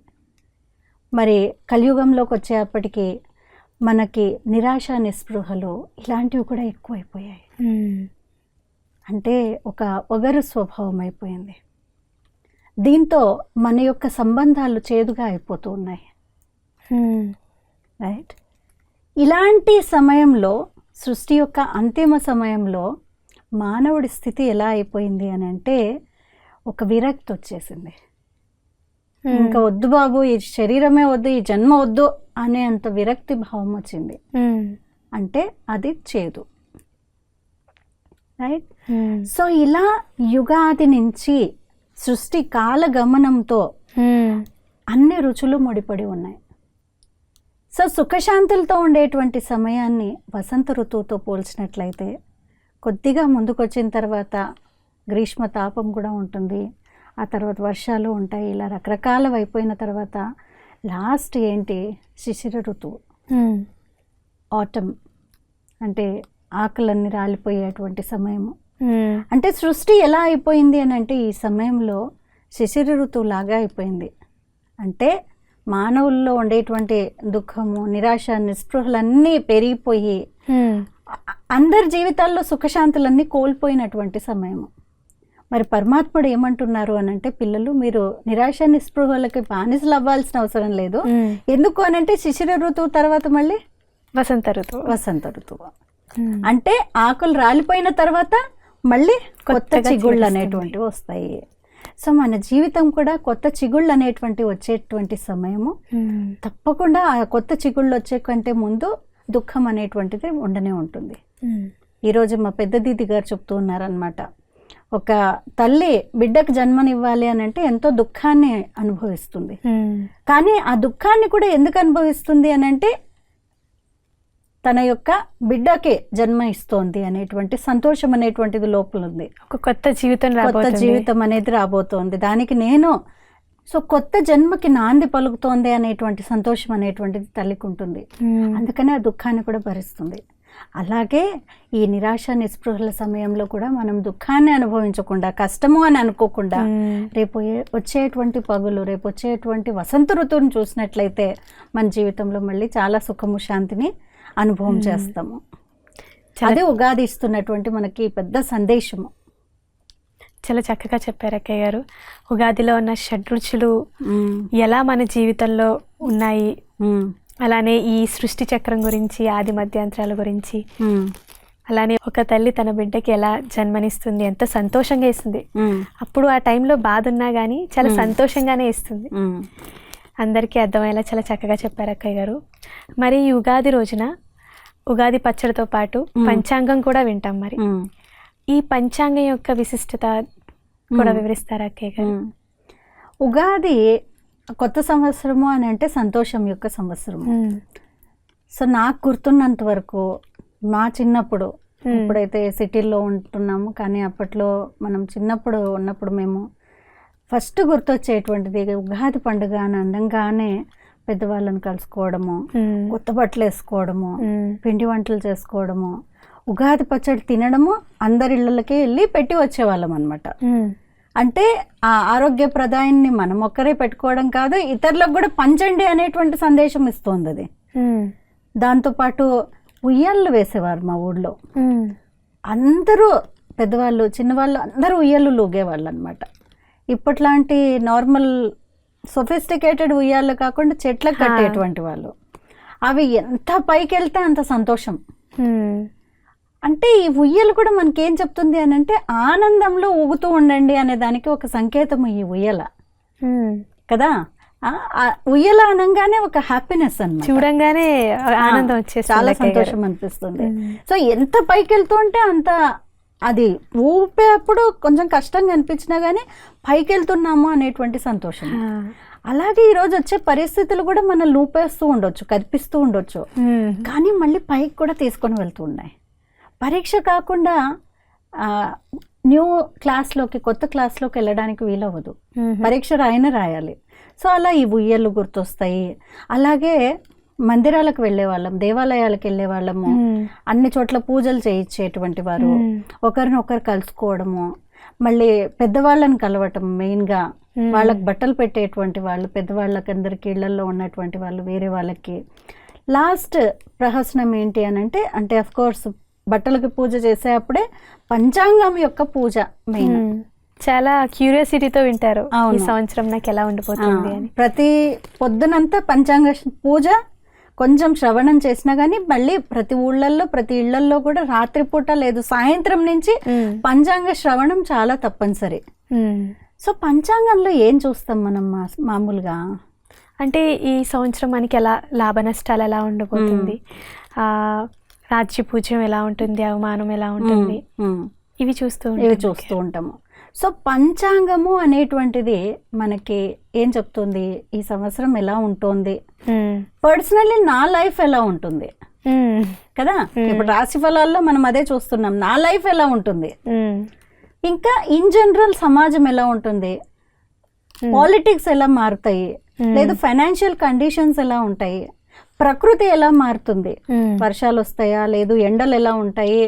మరి కలియుగంలోకి వచ్చేప్పటికీ మనకి నిరాశ నిస్పృహలు ఇలాంటివి కూడా ఎక్కువైపోయాయి. అంటే ఒక ఒగరు స్వభావం అయిపోయింది. దీంతో మన యొక్క సంబంధాలు చేదుగా అయిపోతూ ఉన్నాయి. రైట్. ఇలాంటి సమయంలో, సృష్టి యొక్క అంతిమ సమయంలో మానవుడి స్థితి ఎలా అయిపోయింది అని అంటే ఒక విరక్తి వచ్చేసింది. ఇంకా వద్దు బాబు, ఈ శరీరమే వద్దు, ఈ జన్మ వద్దు అనే అంత విరక్తి భావం వచ్చింది. అంటే అది చేదు. రైట్. సో ఇలా యుగాది నుంచి సృష్టి కాల గమనంతో అన్ని రుచులు ముడిపడి ఉన్నాయి. సో సుఖశాంతులతో ఉండేటువంటి సమయాన్ని వసంత ఋతువుతో పోల్చినట్లయితే కొద్దిగా ముందుకొచ్చిన తర్వాత గ్రీష్మ తాపం కూడా ఉంటుంది, ఆ తర్వాత వర్షాలు ఉంటాయి. ఇలా రకరకాల అయిపోయిన తర్వాత లాస్ట్ ఏంటి, శిశిర ఋతువు, ఆటమ్, అంటే ఆకులన్నీ రాలిపోయేటువంటి సమయము. అంటే సృష్టి ఎలా అయిపోయింది అని అంటే ఈ సమయంలో శిశిర ఋతువు లాగా అయిపోయింది. అంటే మానవుల్లో ఉండేటువంటి దుఃఖము, నిరాశ, నిస్పృహలన్నీ పెరిగిపోయి అందరి జీవితాల్లో సుఖశాంతులన్నీ కోల్పోయినటువంటి సమయము. మరి పరమాత్ముడు ఏమంటున్నారు అని అంటే, పిల్లలు మీరు నిరాశ నిస్పృహలకి బానిసలు అవ్వాల్సిన అవసరం లేదు. ఎందుకు అని అంటే శిశిర ఋతువు తర్వాత మళ్ళీ వసంత ఋతువు. అంటే ఆకులు రాలిపోయిన తర్వాత మళ్ళీ కొత్త చిగుళ్ళు అనేటువంటివి వస్తాయి. సో మన జీవితం కూడా కొత్త చిగుళ్ళు అనేటువంటివి వచ్చేటువంటి సమయము. తప్పకుండా ఆ కొత్త చిగుళ్ళు వచ్చే కంటే ముందు దుఃఖం అనేటువంటిది ఉండనే ఉంటుంది. ఈరోజు మా పెద్ద దీది గారు చెప్తూ ఉన్నారనమాట, ఒక తల్లి బిడ్డకు జన్మనివ్వాలి అని అంటే ఎంతో దుఃఖాన్ని అనుభవిస్తుంది. కానీ ఆ దుఃఖాన్ని కూడా ఎందుకు అనుభవిస్తుంది అని అంటే తన యొక్క బిడ్డకే జన్మ ఇస్తోంది అనేటువంటి సంతోషం అనేటువంటిది లోపల ఉంది. ఒక కొత్త జీవితం కొత్త జీవితం అనేది రాబోతోంది, దానికి నేను సో కొత్త జన్మకి నాంది పలుకుతోంది అనేటువంటి సంతోషం అనేటువంటిది తల్లికి ఉంటుంది. అందుకనే ఆ దుఃఖాన్ని కూడా భరిస్తుంది. అలాగే ఈ నిరాశ నిస్పృహల సమయంలో కూడా మనం దుఃఖాన్ని అనుభవించకుండా, కష్టము అని అనుకోకుండా, రేపు వచ్చేటువంటి పగులు, రేపు వచ్చేటువంటి వసంత ఋతువుని చూసినట్లయితే మన జీవితంలో మళ్ళీ చాలా సుఖము శాంతిని అనుభవం చేస్తాము. అదే ఉగాది ఇస్తున్నటువంటి మనకి పెద్ద సందేశము. చాలా చక్కగా చెప్పారు అక్కయ్య గారు. ఉగాదిలో ఉన్న షడ్రుచులు ఎలా మన జీవితంలో ఉన్నాయి, అలానే ఈ సృష్టి చక్రం గురించి, ఆది మధ్యాంతరాల గురించి, అలానే ఒక తల్లి తన బిడ్డకి ఎలా జన్మనిస్తుంది, ఎంత సంతోషంగా ఇస్తుంది. అప్పుడు ఆ టైంలో బాధ ఉన్నా కానీ చాలా సంతోషంగానే ఇస్తుంది. అందరికీ అర్థమయ్యేలా చాలా చక్కగా చెప్పారు అక్కయ్య గారు. మరి ఈ ఉగాది రోజున ఉగాది పచ్చడితో పాటు పంచాంగం కూడా వింటాం. మరి ఈ పంచాంగం యొక్క విశిష్టత కూడా వివరిస్తారా అక్కయ్య గారు? ఉగాది కొత్త సంవత్సరము అని అంటే సంతోషం యొక్క సంవత్సరము. సో నాకు గుర్తున్నంత వరకు మా చిన్నప్పుడు, ఇప్పుడైతే సిటీల్లో ఉంటున్నాము కానీ అప్పట్లో మనం చిన్నప్పుడు ఉన్నప్పుడు మేము ఫస్ట్ గుర్తొచ్చేటువంటిది ఉగాది పండుగ అని అనగానే పెద్దవాళ్ళని కలుసుకోవడము, కొత్త బట్టలు వేసుకోవడము, పిండి వంటలు చేసుకోవడము, ఉగాది పచ్చడి తినడము, అందరి ఇళ్ళకి వెళ్ళి పెట్టి వచ్చేవాళ్ళం అనమాట. అంటే ఆ ఆరోగ్యప్రదాయాన్ని మనం ఒక్కరే పెట్టుకోవడం కాదు, ఇతరులకు కూడా పంచండి అనేటువంటి సందేశం ఇస్తుంది అది. దాంతోపాటు ఉయ్యాళ్ళు వేసేవారు మా ఊళ్ళో. అందరూ పెద్దవాళ్ళు చిన్నవాళ్ళు అందరూ ఉయ్యాళ్ళు లూగేవాళ్ళు అనమాట. ఇప్పట్లాంటి నార్మల్ సొఫిస్టికేటెడ్ ఉయ్యాళ్ళు కాకుండా చెట్లకు కట్టేటువంటి వాళ్ళు. అవి ఎంత పైకి వెళ్తే అంత సంతోషం. అంటే ఈ ఉయ్యలు కూడా మనకేం చెప్తుంది అని అంటే ఆనందంలో ఊగుతూ ఉండండి అనే దానికి ఒక సంకేతము ఈ ఉయ్యల కదా. ఉయ్యల అనగానే ఒక హ్యాపీనెస్ అన్నమాట, చూడంగానే ఆనందం వచ్చేసి చాలా సంతోషం అనిపిస్తుంది. సో ఎంత పైకి వెళ్తూ ఉంటే అంత అది ఊపేప్పుడు కొంచెం కష్టంగా అనిపించినా కానీ పైకి వెళ్తున్నాము అనేటువంటి సంతోషం. అలాగే ఈరోజు వచ్చే పరిస్థితులు కూడా మనం లూపేస్తూ ఉండొచ్చు, కనిపిస్తూ ఉండొచ్చు, కానీ మళ్ళీ పైకి కూడా తీసుకొని వెళ్తూ ఉన్నాయి. పరీక్ష కాకుండా న్యూ క్లాస్లోకి, కొత్త క్లాస్లోకి వెళ్ళడానికి వీలవ్వదు, పరీక్ష రాయాలి. సో అలా ఈ ఉయ్యలు గుర్తొస్తాయి. అలాగే మందిరాలకు వెళ్ళేవాళ్ళం, దేవాలయాలకు వెళ్ళేవాళ్ళము, అన్ని చోట్ల పూజలు చేయించేటువంటి వారు, ఒకరినొకరు కలుసుకోవడము, మళ్ళీ పెద్దవాళ్ళని కలవటం, మెయిన్గా వాళ్ళకి బట్టలు పెట్టేటువంటి వాళ్ళు, పెద్దవాళ్ళకి అందరికీ ఇళ్లలో ఉన్నటువంటి వాళ్ళు వేరే వాళ్ళకి. లాస్ట్ ప్రహసనం ఏంటి అని అంటే అఫ్ కోర్స్ బట్టలకి పూజ చేసే అప్పుడే పంచాంగం యొక్క పూజ మెయిన్. చాలా క్యూరియాసిటీతో వింటారు ఈ సంవత్సరం నాకు ఎలా ఉండిపోతుంది అని. ప్రతి పొద్దునంతా పంచాంగ పూజ కొంచెం శ్రవణం చేసినా కానీ మళ్ళీ ప్రతి ఊళ్ళల్లో ప్రతి ఇళ్లల్లో కూడా రాత్రిపూట లేదు సాయంత్రం నుంచి పంచాంగ శ్రవణం చాలా తప్పనిసరి. సో పంచాంగంలో ఏం చూస్తాం మనం మామూలుగా అంటే ఈ సంవత్సరం మనకి ఎలా లాభ నష్టాలు ఎలా ఉండబోతుంది, రాజ్య పూజ్యం ఎలా ఉంటుంది, అవమానం ఎలా ఉంటుంది, ఇవి చూస్తూ ఉంటాము. సో పంచాంగము అనేటువంటిది మనకి ఏం చెప్తుంది, ఈ సంవత్సరం ఎలా ఉంటుంది, పర్సనల్లీ నా లైఫ్ ఎలా ఉంటుంది కదా. ఇప్పుడు రాశి ఫలాల్లో మనం అదే చూస్తున్నాం, నా లైఫ్ ఎలా ఉంటుంది, ఇంకా ఇన్ జనరల్ సమాజం ఎలా ఉంటుంది, పాలిటిక్స్ ఎలా మారుతాయి, లేదు ఫైనాన్షియల్ కండిషన్స్ ఎలా ఉంటాయి, ప్రకృతి ఎలా మారుతుంది, వర్షాలు వస్తాయా, లేదు ఎండలు ఎలా ఉంటాయి,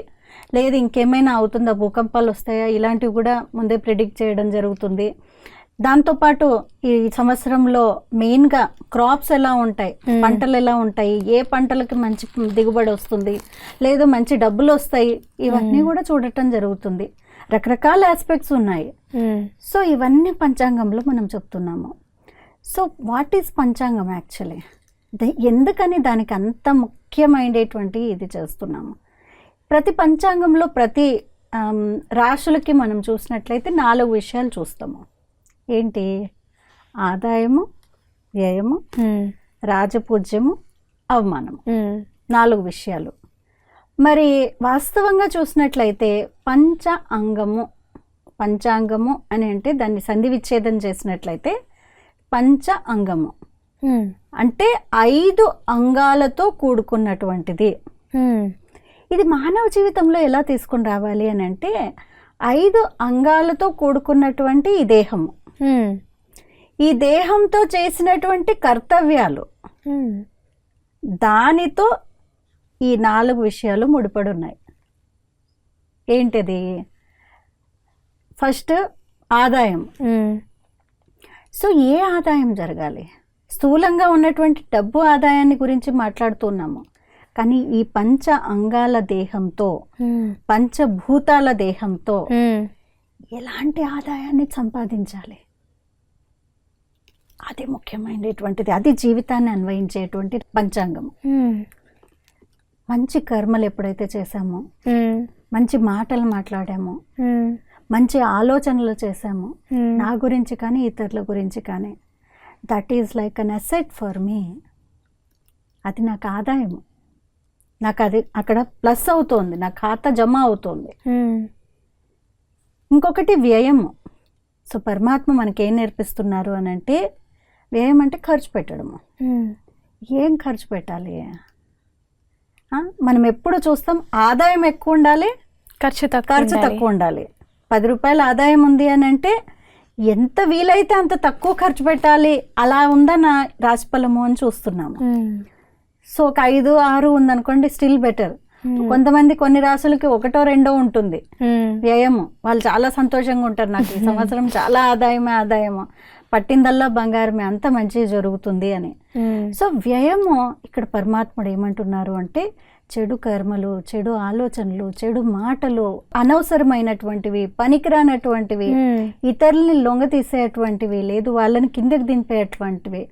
లేదు ఇంకేమైనా అవుతుందా, భూకంపాలు వస్తాయా, ఇలాంటివి కూడా ముందే ప్రిడిక్ట్ చేయడం జరుగుతుంది. దాంతోపాటు ఈ సంవత్సరంలో మెయిన్గా క్రాప్స్ ఎలా ఉంటాయి, పంటలు ఎలా ఉంటాయి, ఏ పంటలకి మంచి దిగుబడి వస్తుంది, లేదు మంచి డబ్బులు వస్తాయి, ఇవన్నీ కూడా చూడటం జరుగుతుంది. రకరకాల ఆస్పెక్ట్స్ ఉన్నాయి. సో ఇవన్నీ పంచాంగంలో మనం చెప్తున్నాము. సో వాట్ ఈస్ పంచాంగం యాక్చువల్లీ, ఎందుకని దానికి అంత ముఖ్యమైనటువంటి ఇది చేస్తున్నాము. ప్రతి పంచాంగంలో ప్రతి రాశులకి మనం చూసినట్లయితే 4 విషయాలు చూస్తాము. ఏంటి, ఆదాయము, వ్యయము, రాజపూజ్యము, అవమానము, 4 విషయాలు. మరి వాస్తవంగా చూసినట్లయితే పంచాంగము అని అంటే దాన్ని సంధి విచ్ఛేదం చేసినట్లయితే పంచ అంగము అంటే 5 అంగాలతో కూడుకున్నటువంటిది. ఇది మానవ జీవితంలో ఎలా తీసుకుని రావాలి అని అంటే 5 అంగాలతో కూడుకున్నటువంటి ఈ దేహము, ఈ దేహంతో చేసినటువంటి కర్తవ్యాలు, దానితో ఈ 4 విషయాలు ముడిపడి ఉన్నాయి. ఏంటిది? ఫస్ట్ ఆదాయం. సో ఏ ఆదాయం జరగాలి? స్థూలంగా ఉన్నటువంటి డబ్బు ఆదాయాన్ని గురించి మాట్లాడుతున్నాము, కానీ ఈ పంచ అంగాల దేహంతో, పంచభూతాల దేహంతో ఎలాంటి ఆదాయాన్ని సంపాదించాలి, అది ముఖ్యమైనటువంటిది. అది జీవితాన్ని అన్వయించేటువంటి పంచాంగం. మంచి కర్మలు ఎప్పుడైతే చేశామో, మంచి మాటలు మాట్లాడామో, మంచి ఆలోచనలు చేశామో, నా గురించి కానీ ఇతరుల గురించి కానీ, that is like an asset for me. అది నాకు ఆదాయము, నాకు అది అక్కడ ప్లస్ అవుతోంది, నా ఖాతా జమ అవుతోంది. ఇంకొకటి వ్యయము. సో పరమాత్మ మనకేం నేర్పిస్తున్నారు అని అంటే, వ్యయం అంటే ఖర్చు పెట్టడము. ఏం ఖర్చు పెట్టాలి? మనం ఎప్పుడు చూస్తాం ఆదాయం ఎక్కువ ఉండాలి, ఖర్చు తక్కువ ఉండాలి. 10 రూపాయల ఆదాయం ఉంది అని అంటే ఎంత వీలైతే అంత తక్కువ ఖర్చు పెట్టాలి, అలా ఉందా నా రాశిఫలము అని చూస్తున్నాము. సో ఒక 5, 6 ఉందనుకోండి, స్టిల్ బెటర్. కొంతమంది కొన్ని రాసులకి 1, 2 ఉంటుంది వ్యయము. వాళ్ళు చాలా సంతోషంగా ఉంటారు, నాకు ఈ సంవత్సరం చాలా ఆదాయము, పట్టిందల్లా బంగారమే, అంత మంచి జరుగుతుంది అని. సో వ్యయము ఇక్కడ పరమాత్ముడు ఏమంటున్నారు అంటే, చెడు కర్మలు, చెడు ఆలోచనలు, చెడు మాటలు, అనవసరమైనటువంటివి, పనికిరానటువంటివి, ఇతరుల్ని లొంగ తీసేటువంటివి, లేదు వాళ్ళని కిందకి దింపేటువంటివి,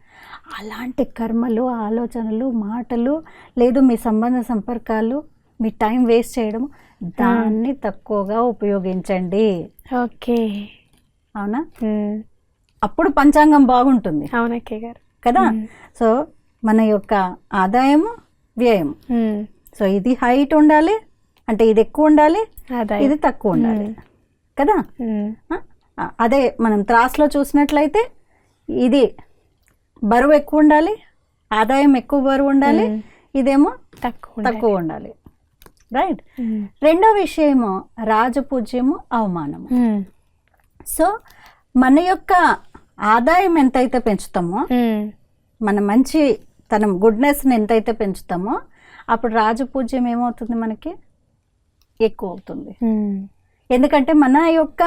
అలాంటి కర్మలు, ఆలోచనలు, మాటలు, లేదు మీ సంబంధ సంపర్కాలు, మీ టైం వేస్ట్ చేయడం, దాన్ని తక్కువగా ఉపయోగించండి. ఓకే, అవునా? అప్పుడు పంచాంగం బాగుంటుంది. అవునక్కే గారు కదా? సో మన యొక్క ఆదాయము, వ్యయం, సో ఇది హైట్ ఉండాలి అంటే ఇది ఎక్కువ ఉండాలి, ఇది తక్కువ ఉండాలి కదా? అదే మనం త్రాస్లో చూసినట్లయితే ఇది బరువు ఎక్కువ ఉండాలి, ఆదాయం ఎక్కువ బరువు ఉండాలి, ఇదేమో తక్కువ ఉండాలి. రైట్. రెండో విషయము రాజపూజ్యము, అవమానము. సో మన యొక్క ఆదాయం ఎంతైతే పెంచుతామో, మన మంచి తనం గుడ్నెస్ని ఎంతైతే పెంచుతామో, అప్పుడు రాజపూజ్యం ఏమవుతుంది, మనకి ఎక్కువ అవుతుంది. ఎందుకంటే మన యొక్క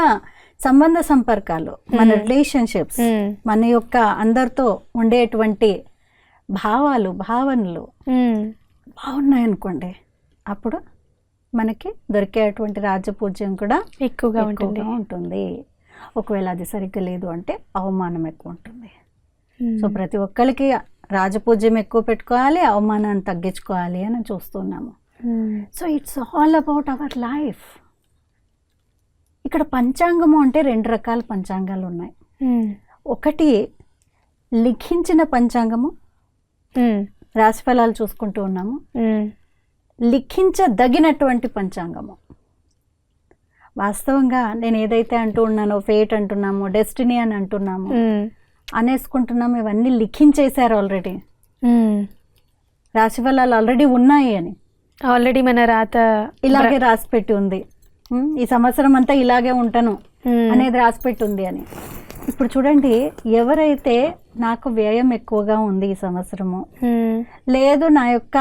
సంబంధ సంపర్కాలు, మన రిలేషన్షిప్స్, మన యొక్క అందరితో ఉండేటువంటి భావాలు, భావనలు బాగున్నాయనుకోండి, అప్పుడు మనకి దొరికేటువంటి రాజపూజ్యం కూడా ఎక్కువగా ఉంటుంది. ఒకవేళ అది సరిగ్గా లేదు అంటే అవమానం ఎక్కువ ఉంటుంది. సో ప్రతి ఒక్కరికి రాజపూజ్యం ఎక్కువ పెట్టుకోవాలి, అవమానాన్ని తగ్గించుకోవాలి అని చూస్తున్నాము. So it's all about our life. ఇక్కడ పంచాంగము అంటే 2 రకాల పంచాంగాలు ఉన్నాయి. ఒకటి లిఖించిన పంచాంగము, రాశిఫలాలు చూసుకుంటూ ఉన్నాము. లిఖించదగినటువంటి పంచాంగము, వాస్తవంగా నేను ఏదైతే అంటూ ఉన్నానో, ఫేట్ అంటున్నాము, డెస్టినీ అని అంటున్నాము, అనేసుకుంటున్నాము, ఇవన్నీ లిఖించేశారు ఆల్రెడీ. రాశిఫలాలు ఆల్రెడీ ఉన్నాయి అని, ఆల్రెడీ మన రాత ఇలాగే రాసిపెట్టి ఉంది, ఈ సంవత్సరం అంతా ఇలాగే ఉంటాను అనేది రాసిపెట్టి ఉంది అని. ఇప్పుడు చూడండి, ఎవరైతే నాకు వ్యయం ఎక్కువగా ఉంది ఈ సంవత్సరము, లేదు నా యొక్క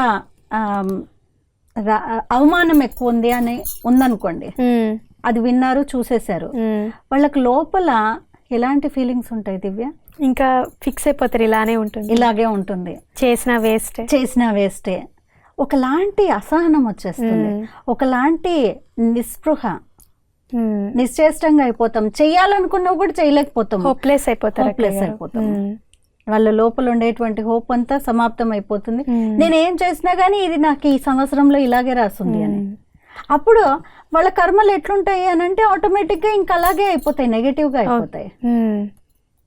అవమానం ఎక్కువ ఉంది అని ఉందనుకోండి, అది విన్నారు, చూసేశారు, వాళ్ళకి లోపల ఎలాంటి ఫీలింగ్స్ ఉంటాయి దివ్య? ఇంకా ఫిక్స్ అయిపోతారు, ఇలాగే ఉంటుంది, చేసిన వేస్టే, ఒకలాంటి అసహనం వచ్చేస్తుంది, ఒకలాంటి నిస్పృహ, నిశ్చేష్టంగా అయిపోతాం, చెయ్యాలనుకున్నా కూడా చేయలేకపోతాం, హోప్లెస్ అయిపోతాం. వాళ్ళ లోపల ఉండేటువంటి హోప్ అంతా సమాప్తం అయిపోతుంది. నేను ఏం చేసినా కానీ ఇది నాకు ఈ సంవత్సరంలో ఇలాగే రాస్తుంది అని. అప్పుడు వాళ్ళ కర్మలు ఎట్లుంటాయి అని అంటే ఆటోమేటిక్గా ఇంకా అలాగే అయిపోతాయి, నెగటివ్గా అయిపోతాయి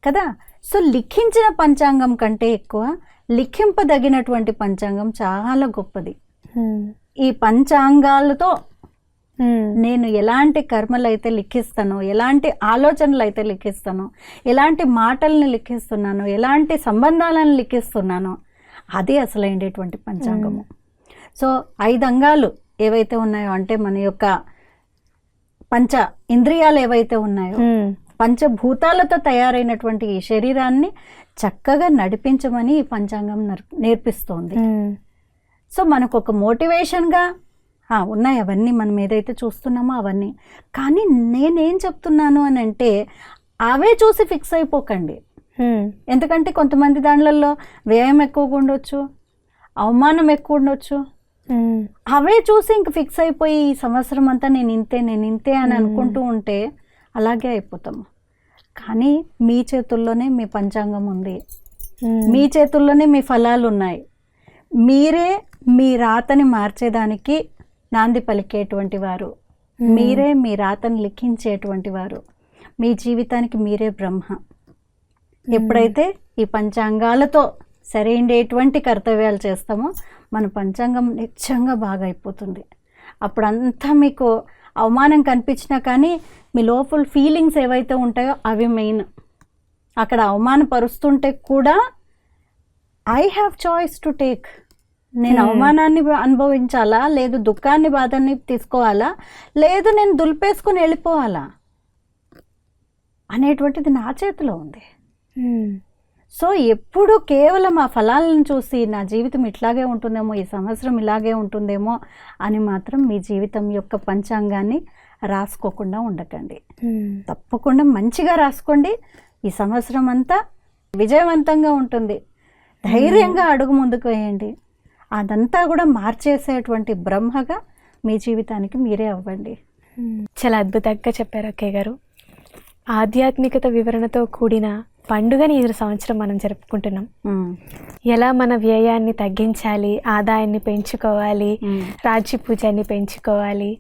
కదా. సో లిఖించిన పంచాంగం కంటే ఎక్కువ లిఖింపదగినటువంటి పంచాంగం చాలా గొప్పది. ఈ పంచాంగాలతో నేను ఎలాంటి కర్మలు అయితే లిఖిస్తానో, ఎలాంటి ఆలోచనలు అయితే లిఖిస్తానో, ఎలాంటి మాటల్ని లిఖిస్తున్నానో, ఎలాంటి సంబంధాలను లిఖిస్తున్నానో, అది అసలైనటువంటి పంచాంగము. సో 5 అంగాలు ఏవైతే ఉన్నాయో, అంటే మన యొక్క పంచ ఇంద్రియాలు ఏవైతే ఉన్నాయో, పంచభూతాలతో తయారైనటువంటి ఈ శరీరాన్ని చక్కగా నడిపించమని ఈ పంచాంగం నేర్పిస్తోంది. సో మనకు ఒక మోటివేషన్గా ఉన్నాయి అవన్నీ, మనం ఏదైతే చూస్తున్నామో అవన్నీ. కానీ నేనేం చెప్తున్నాను అని అంటే, అవే చూసి ఫిక్స్ అయిపోకండి. ఎందుకంటే కొంతమంది దాంట్లో వ్యయం ఎక్కువగా ఉండొచ్చు, అవమానం ఎక్కువ ఉండొచ్చు. అవే చూసి ఇంక ఫిక్స్ అయిపోయి ఈ సంవత్సరం అంతా నేను ఇంతే అని అనుకుంటూ ఉంటే అలాగే అయిపోతాము. కానీ మీ చేతుల్లోనే మీ పంచాంగం ఉంది, మీ చేతుల్లోనే మీ ఫలాలు ఉన్నాయి. మీరే మీ రాతని మార్చేదానికి నాంది పలికేటువంటి వారు, మీరే మీ రాతని లిఖించేటువంటి వారు, మీ జీవితానికి మీరే బ్రహ్మ. ఎప్పుడైతే ఈ పంచాంగాలతో సరైనటువంటి కర్తవ్యాలు చేస్తామో మన పంచాంగం నిజంగా బాగా అయిపోతుంది. అప్పుడంతా మీకు అవమానం కనిపించినా కానీ మీ లోపల ఫీలింగ్స్ ఏవైతే ఉంటాయో అవి మెయిన్. అక్కడ అవమానపరుస్తుంటే కూడా I have choice to take. నేను అవమానాన్ని అనుభవించాలా, లేదు దుఃఖాన్ని బాధని తీసుకోవాలా, లేదు నేను దులిపేసుకొని వెళ్ళిపోవాలా అనేటువంటిది నా చేతిలో ఉంది. సో ఎప్పుడు కేవలం ఆ ఫలాలను చూసి నా జీవితం ఇట్లాగే ఉంటుందేమో, ఈ సంవత్సరం ఇలాగే ఉంటుందేమో అని మాత్రం మీ జీవితం యొక్క పంచాంగాన్ని రాసుకోకుండా ఉండకండి. తప్పకుండా మంచిగా రాసుకోండి. ఈ సంవత్సరం అంతా విజయవంతంగా ఉంటుంది. ధైర్యంగా అడుగు ముందుకు వేయండి. అదంతా కూడా మార్చేసేటువంటి బ్రహ్మగా మీ జీవితానికి మీరే అవ్వండి. చాలా అద్భుతంగా చెప్పారు అక్కయ్య గారు. ఆధ్యాత్మికత వివరణతో కూడిన పండుగని ఈ సంవత్సరం మనం జరుపుకుంటున్నాం. ఎలా మన వ్యయాన్ని తగ్గించాలి, ఆదాయాన్ని పెంచుకోవాలి, రాజ్య పూజాన్ని పెంచుకోవాలి,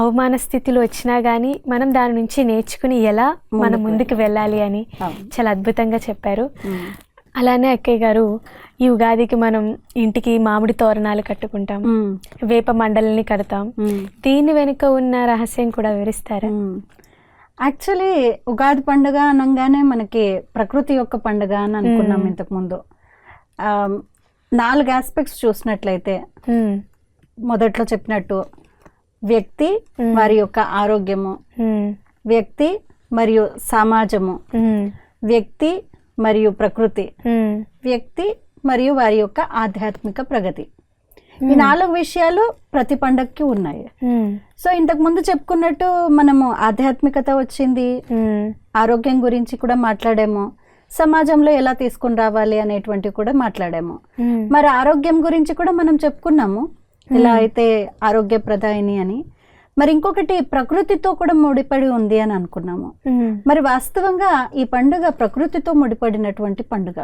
అవమాన స్థితిలో వచ్చినా కానీ మనం దాని నుంచి నేర్చుకుని ఎలా మనం ముందుకు వెళ్ళాలి అని చాలా అద్భుతంగా చెప్పారు. అలానే అక్కయ్య గారు, ఈ ఉగాదికి మనం ఇంటికి మామిడి తోరణాలు కట్టుకుంటాం, వేప మండలిని కడతాం. దీని వెనుక ఉన్న రహస్యం కూడా వివరిస్తారా? యాక్చువల్లీ ఉగాది పండుగ అనగానే మనకి ప్రకృతి యొక్క పండుగ అని అనుకున్నాం ఇంతకుముందు. 4 ఆస్పెక్ట్స్ చూసినట్లయితే, మొదట్లో చెప్పినట్టు వ్యక్తి వారి యొక్క ఆరోగ్యము, వ్యక్తి మరియు సమాజము, వ్యక్తి మరియు ప్రకృతి, వ్యక్తి మరియు వారి యొక్క ఆధ్యాత్మిక ప్రగతి. ఈ 4 విషయాలు ప్రతి పండగకి ఉన్నాయి. సో ఇంతకు ముందు చెప్పుకున్నట్టు మనము ఆధ్యాత్మికత వచ్చింది, ఆరోగ్యం గురించి కూడా మాట్లాడాము, సమాజంలో ఎలా తీసుకుని రావాలి అనేటువంటివి కూడా మాట్లాడాము. మరి ఆరోగ్యం గురించి కూడా మనం చెప్పుకున్నాము, ఎలా అయితే ఆరోగ్య ప్రదాయిని అని. మరి ఇంకొకటి ప్రకృతితో కూడా ముడిపడి ఉంది అని అనుకున్నాము. మరి వాస్తవంగా ఈ పండుగ ప్రకృతితో ముడిపడినటువంటి పండుగ.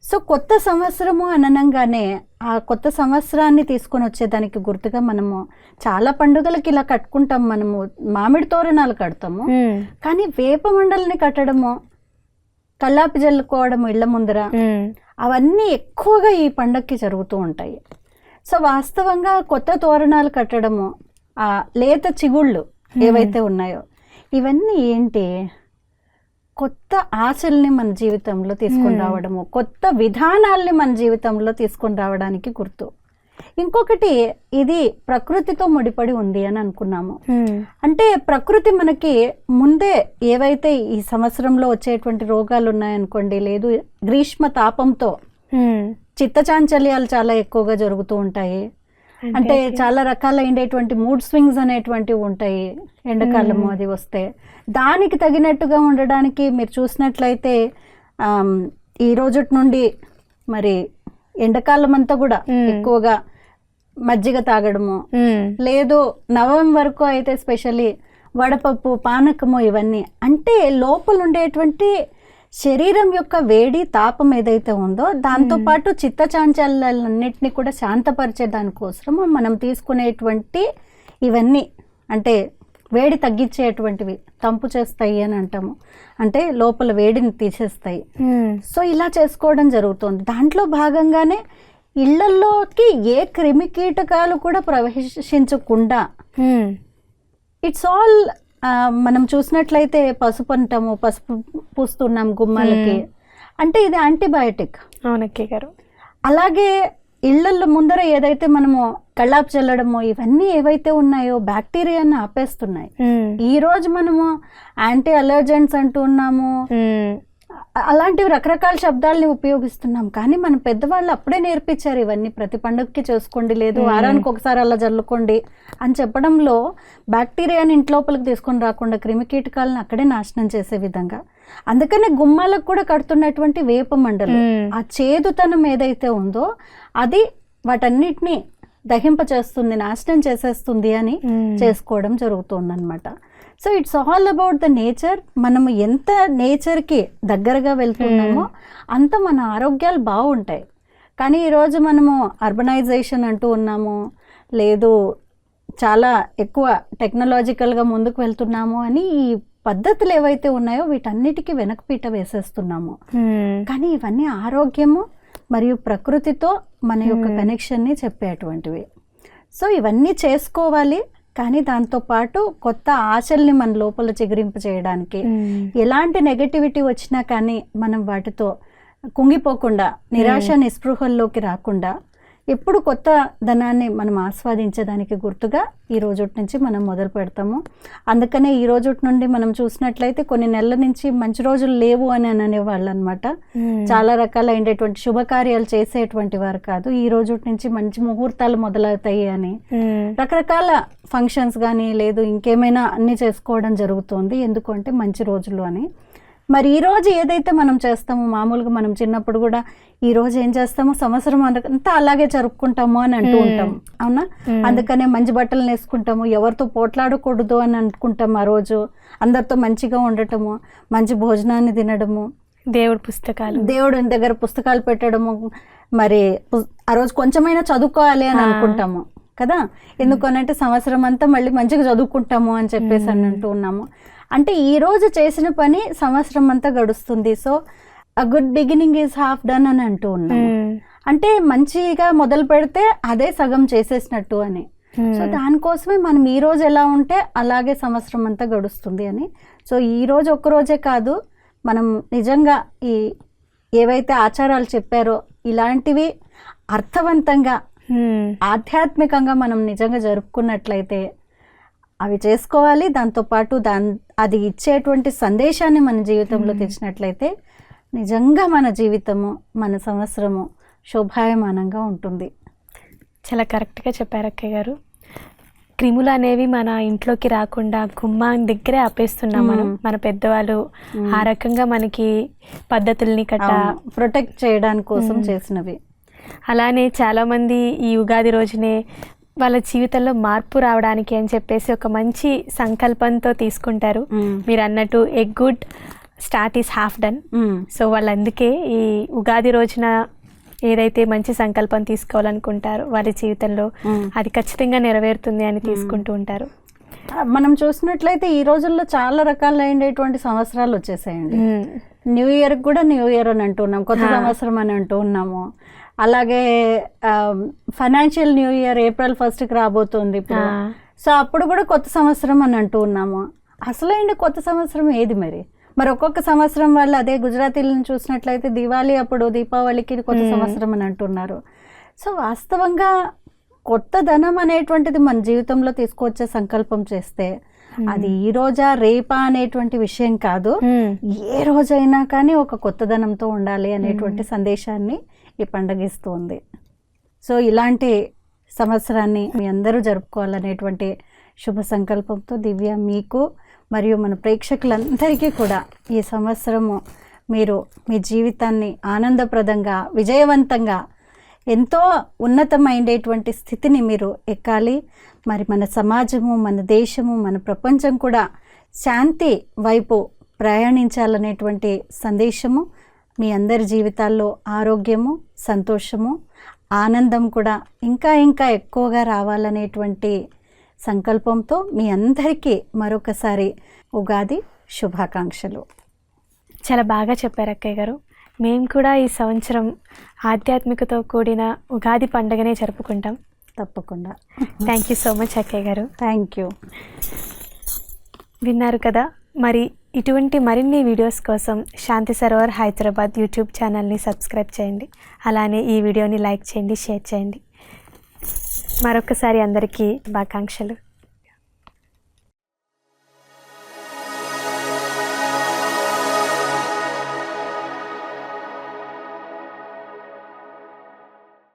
సో కొత్త సంవత్సరము అనగానే ఆ కొత్త సంవత్సరాన్ని తీసుకొని వచ్చేదానికి గుర్తుగా మనము చాలా పండుగలకి ఇలా కట్టుకుంటాం. మనము మామిడి తోరణాలు కడతాము, కానీ వేప మండలిని కట్టడము, కల్లాపి జల్లుకోవడము ఇళ్ల ముందర, అవన్నీ ఎక్కువగా ఈ పండగకి జరుగుతూ ఉంటాయి. సో వాస్తవంగా కొత్త తోరణాలు కట్టడము, ఆ లేత చిగుళ్ళు ఏవైతే ఉన్నాయో ఇవన్నీ ఏంటి, కొత్త ఆశల్ని మన జీవితంలో తీసుకొని రావడము, కొత్త విధానాల్ని మన జీవితంలో తీసుకొని రావడానికి గుర్తు. ఇంకొకటి, ఇది ప్రకృతితో ముడిపడి ఉంది అని అనుకున్నాము. అంటే ప్రకృతి మనకి ముందే ఏవైతే ఈ సంవత్సరంలో వచ్చేటువంటి రోగాలు ఉన్నాయనుకోండి, లేదు గ్రీష్మ తాపంతో చిత్తచాంచల్యాలు చాలా ఎక్కువగా జరుగుతూ ఉంటాయి. అంటే చాలా రకాలైనటువంటి మూడ్ స్వింగ్స్ అనేటువంటివి ఉంటాయి ఎండాకాలము అది వస్తే. దానికి తగినట్టుగా ఉండడానికి మీరు చూసినట్లయితే ఈ రోజు నుండి మరి ఎండాకాలం అంతా కూడా ఎక్కువగా మజ్జిగ తాగడము, లేదు నవంబర్ వరకు అయితే స్పెషల్లీ వడపప్పు, పానకము, ఇవన్నీ అంటే లోపల ఉండేటువంటి శరీరం యొక్క వేడి తాపం ఏదైతే ఉందో దాంతోపాటు చిత్తచాంచల్యాలన్నింటినీ కూడా శాంతపరిచే దానికోసం మనం తీసుకునేటువంటి ఇవన్నీ అంటే వేడి తగ్గించేటువంటివి, తంపు చేస్తాయి అని అంటాము, అంటే లోపల వేడిని తీసేస్తాయి. సో ఇలా చేసుకోవడం జరుగుతుంది. దాంట్లో భాగంగానే ఇళ్లలోకి ఏ క్రిమి కీటకాలు కూడా ప్రవేశించకుండా, ఇట్స్ ఆల్ మనం చూసినట్లయితే పసుపు అంటాము, పసుపు పూస్తున్నాం గుమ్మాలకి, అంటే ఇది యాంటీబయాటిక్. అవునక్కే గారు. అలాగే ఇళ్లల్లో ముందర ఏదైతే మనము కళ్ళాపు చల్లడమో ఇవన్నీ ఏవైతే ఉన్నాయో బ్యాక్టీరియాని ఆపేస్తున్నాయి. ఈ రోజు మనము యాంటీ అలర్జెంట్స్ అంటూ ఉన్నాము, అలాంటివి రకరకాల శబ్దాలని ఉపయోగిస్తున్నాం. కానీ మన పెద్దవాళ్ళు అప్పుడే నేర్పించారు ఇవన్నీ, ప్రతి పండుగకి చేసుకోండి, లేదు వారానికి ఒకసారి అలా జల్లుకోండి అని చెప్పడంలో బ్యాక్టీరియాని ఇంట్లోపలికి తీసుకొని రాకుండా క్రిమికీటకాలను అక్కడే నాశనం చేసే విధంగా. అందుకనే గుమ్మాలకు కూడా కడుతున్నటువంటి వేప మండలు ఆ చేదుతనం ఏదైతే ఉందో అది వాటన్నిటిని దహింపచేస్తుంది, నాశనం చేసేస్తుంది అని చేసుకోవడం జరుగుతుంది అనమాట. So it's all about the nature. మనము ఎంత నేచర్కి దగ్గరగా వెళ్తున్నామో అంత మన ఆరోగ్యాలు బాగుంటాయి. కానీ ఈరోజు మనము అర్బనైజేషన్ అంటూ ఉన్నాము, లేదు చాలా ఎక్కువ టెక్నాలజికల్గా ముందుకు వెళ్తున్నాము అని ఈ పద్ధతులు ఏవైతే ఉన్నాయో వీటన్నిటికీ వెనకపీట వేసేస్తున్నాము. కానీ ఇవన్నీ ఆరోగ్యము మరియు ప్రకృతితో మన యొక్క కనెక్షన్ని చెప్పేటువంటివి. సో ఇవన్నీ చేసుకోవాలి, కానీ దాంతోపాటు కొత్త ఆశల్ని మన లోపల చిగురింప చేయడానికి ఎలాంటి నెగటివిటీ వచ్చినా కానీ మనం వాటితో కుంగిపోకుండా, నిరాశ నిస్పృహల్లోకి రాకుండా ఎప్పుడు కొత్త ధనాన్ని మనం ఆస్వాదించేదానికి గుర్తుగా ఈ రోజు నుంచి మనం మొదలు పెడతాము. అందుకనే ఈ రోజు నుండి మనం చూసినట్లయితే కొన్ని నెలల నుంచి మంచి రోజులు లేవు అని అనేవాళ్ళు అనమాట. చాలా రకాలైనటువంటి శుభకార్యాలు చేసేటువంటి వారు కాదు, ఈ రోజు నుంచి మంచి ముహూర్తాలు మొదలవుతాయి అని రకరకాల ఫంక్షన్స్ కానీ లేదు ఇంకేమైనా అన్నీ చేసుకోవడం జరుగుతుంది. ఎందుకంటే మంచి రోజులు అని. మరి ఈ రోజు ఏదైతే మనం చేస్తామో, మామూలుగా మనం చిన్నప్పుడు కూడా ఈ రోజు ఏం చేస్తామో సంవత్సరం అంతా అలాగే జరుపుకుంటాము అని అంటూ ఉంటాం, అవునా? అందుకనే మంచి బట్టలు వేసుకుంటాము, ఎవరితో పోట్లాడకూడదు అని అనుకుంటాము, ఆ రోజు అందరితో మంచిగా ఉండటము, మంచి భోజనాన్ని తినడము, దేవుడి దగ్గర పుస్తకాలు పెట్టడము, మరి ఆ రోజు కొంచెమైనా చదువుకోవాలి అని అనుకుంటాము కదా. ఎందుకనంటే సంవత్సరం అంతా మళ్ళీ మంచిగా చదువుకుంటాము అని చెప్పేసి అని అంటూ ఉన్నాము. అంటే ఈ రోజు చేసిన పని సంవత్సరం అంతా గడుస్తుంది. So a good beginning is half done అని అంటూ ఉన్నాము. అంటే మంచిగా మొదలు పెడితే అదే సగం చేసేసినట్టు అని. సో దానికోసమే మనం ఈ రోజు ఎలా ఉంటే అలాగే సంవత్సరం అంతా గడుస్తుంది అని. సో ఈ రోజు ఒక్కరోజే కాదు, మనం నిజంగా ఈ ఏవైతే ఆచారాలు చెప్పారో ఇలాంటివి అర్థవంతంగా ఆధ్యాత్మికంగా మనం నిజంగా జరుపుకున్నట్లయితే అవి చేసుకోవాలి. దాంతోపాటు అది ఇచ్చేటువంటి సందేశాన్ని మన జీవితంలో తెచ్చినట్లయితే నిజంగా మన జీవితము, మన సంవత్సరము శోభాయమానంగా ఉంటుంది. చాలా కరెక్ట్గా చెప్పారు అక్కయ్య గారు. క్రిములు అనేవి మన ఇంట్లోకి రాకుండా గుమ్మాన్ దగ్గరే ఆపేస్తున్నాం మనం. మన పెద్దవాళ్ళు ఆ రకంగా మనకి పద్ధతుల్ని ప్రొటెక్ట్ చేయడానికి కోసం చేసినవి. అలానే చాలామంది ఈ ఉగాది రోజునే వాళ్ళ జీవితంలో మార్పు రావడానికి అని చెప్పేసి ఒక మంచి సంకల్పంతో తీసుకుంటారు. మీరు అన్నట్టు a good start is half done. So వాళ్ళు అందుకే ఈ ఉగాది రోజున ఏదైతే మంచి సంకల్పం తీసుకోవాలనుకుంటారో వారి జీవితంలో అది ఖచ్చితంగా నెరవేరుతుంది అని తీసుకుంటూ ఉంటారు. మనం చూసినట్లయితే ఈ రోజుల్లో చాలా రకాలైనటువంటి సంవత్సరాలు వచ్చేసాయండి. న్యూ ఇయర్ కూడా న్యూ ఇయర్ అని అంటున్నాం, కొత్త సంవత్సరం అని అంటూ ఉన్నాము. అలాగే financial new year April 1st రాబోతుంది ఇప్పుడు. సో అప్పుడు కూడా కొత్త సంవత్సరం అని అంటూ ఉన్నాము. అసలైన కొత్త సంవత్సరం ఏది మరి? ఒక్కొక్క సంవత్సరం వాళ్ళు అదే గుజరాతీలను చూసినట్లయితే దివాళీ అప్పుడు దీపావళికి కొత్త సంవత్సరం అని అంటున్నారు. సో వాస్తవంగా కొత్త ధనం అనేటువంటిది మన జీవితంలో తీసుకొచ్చే సంకల్పం చేస్తే అది ఈ రోజా రేపా అనేటువంటి విషయం కాదు, ఏ రోజైనా కానీ ఒక కొత్త ధనంతో ఉండాలి అనేటువంటి సందేశాన్ని ఈ పండుగ ఇస్తుంది. సో ఇలాంటి సంవత్సరాన్ని మీ అందరూ జరుపుకోవాలనేటువంటి శుభ సంకల్పంతో దివ్య మీకు మరియు మన ప్రేక్షకులందరికీ కూడా ఈ సంవత్సరము మీరు మీ జీవితాన్ని ఆనందప్రదంగా, విజయవంతంగా, ఎంతో ఉన్నతమైనటువంటి స్థితిని మీరు ఎక్కాలి. మరి మన సమాజము, మన దేశము, మన ప్రపంచం కూడా శాంతి వైపు ప్రయాణించాలనేటువంటి సందేశము మీ అందరి జీవితాల్లో ఆరోగ్యము, సంతోషము, ఆనందం కూడా ఇంకా ఇంకా ఎక్కువగా రావాలనేటువంటి సంకల్పంతో మీ అందరికీ మరొకసారి ఉగాది శుభాకాంక్షలు. చాలా బాగా చెప్పారు అక్కయ్య గారు. మేము కూడా ఈ సంవత్సరం ఆధ్యాత్మికతో కూడిన ఉగాది పండుగనే జరుపుకుంటాం. తప్పకుండా. థ్యాంక్ యూ సో మచ్ అక్కయ్య గారు. Thank you. విన్నారు కదా, మరి ఇటువంటి మరిన్ని వీడియోస్ కోసం శాంతి సరోవర్ హైదరాబాద్ యూట్యూబ్ ఛానల్ని సబ్స్క్రైబ్ చేయండి. అలానే ఈ వీడియోని లైక్ చేయండి, షేర్ చేయండి. మరొకసారి అందరికీ శుభాకాంక్షలు.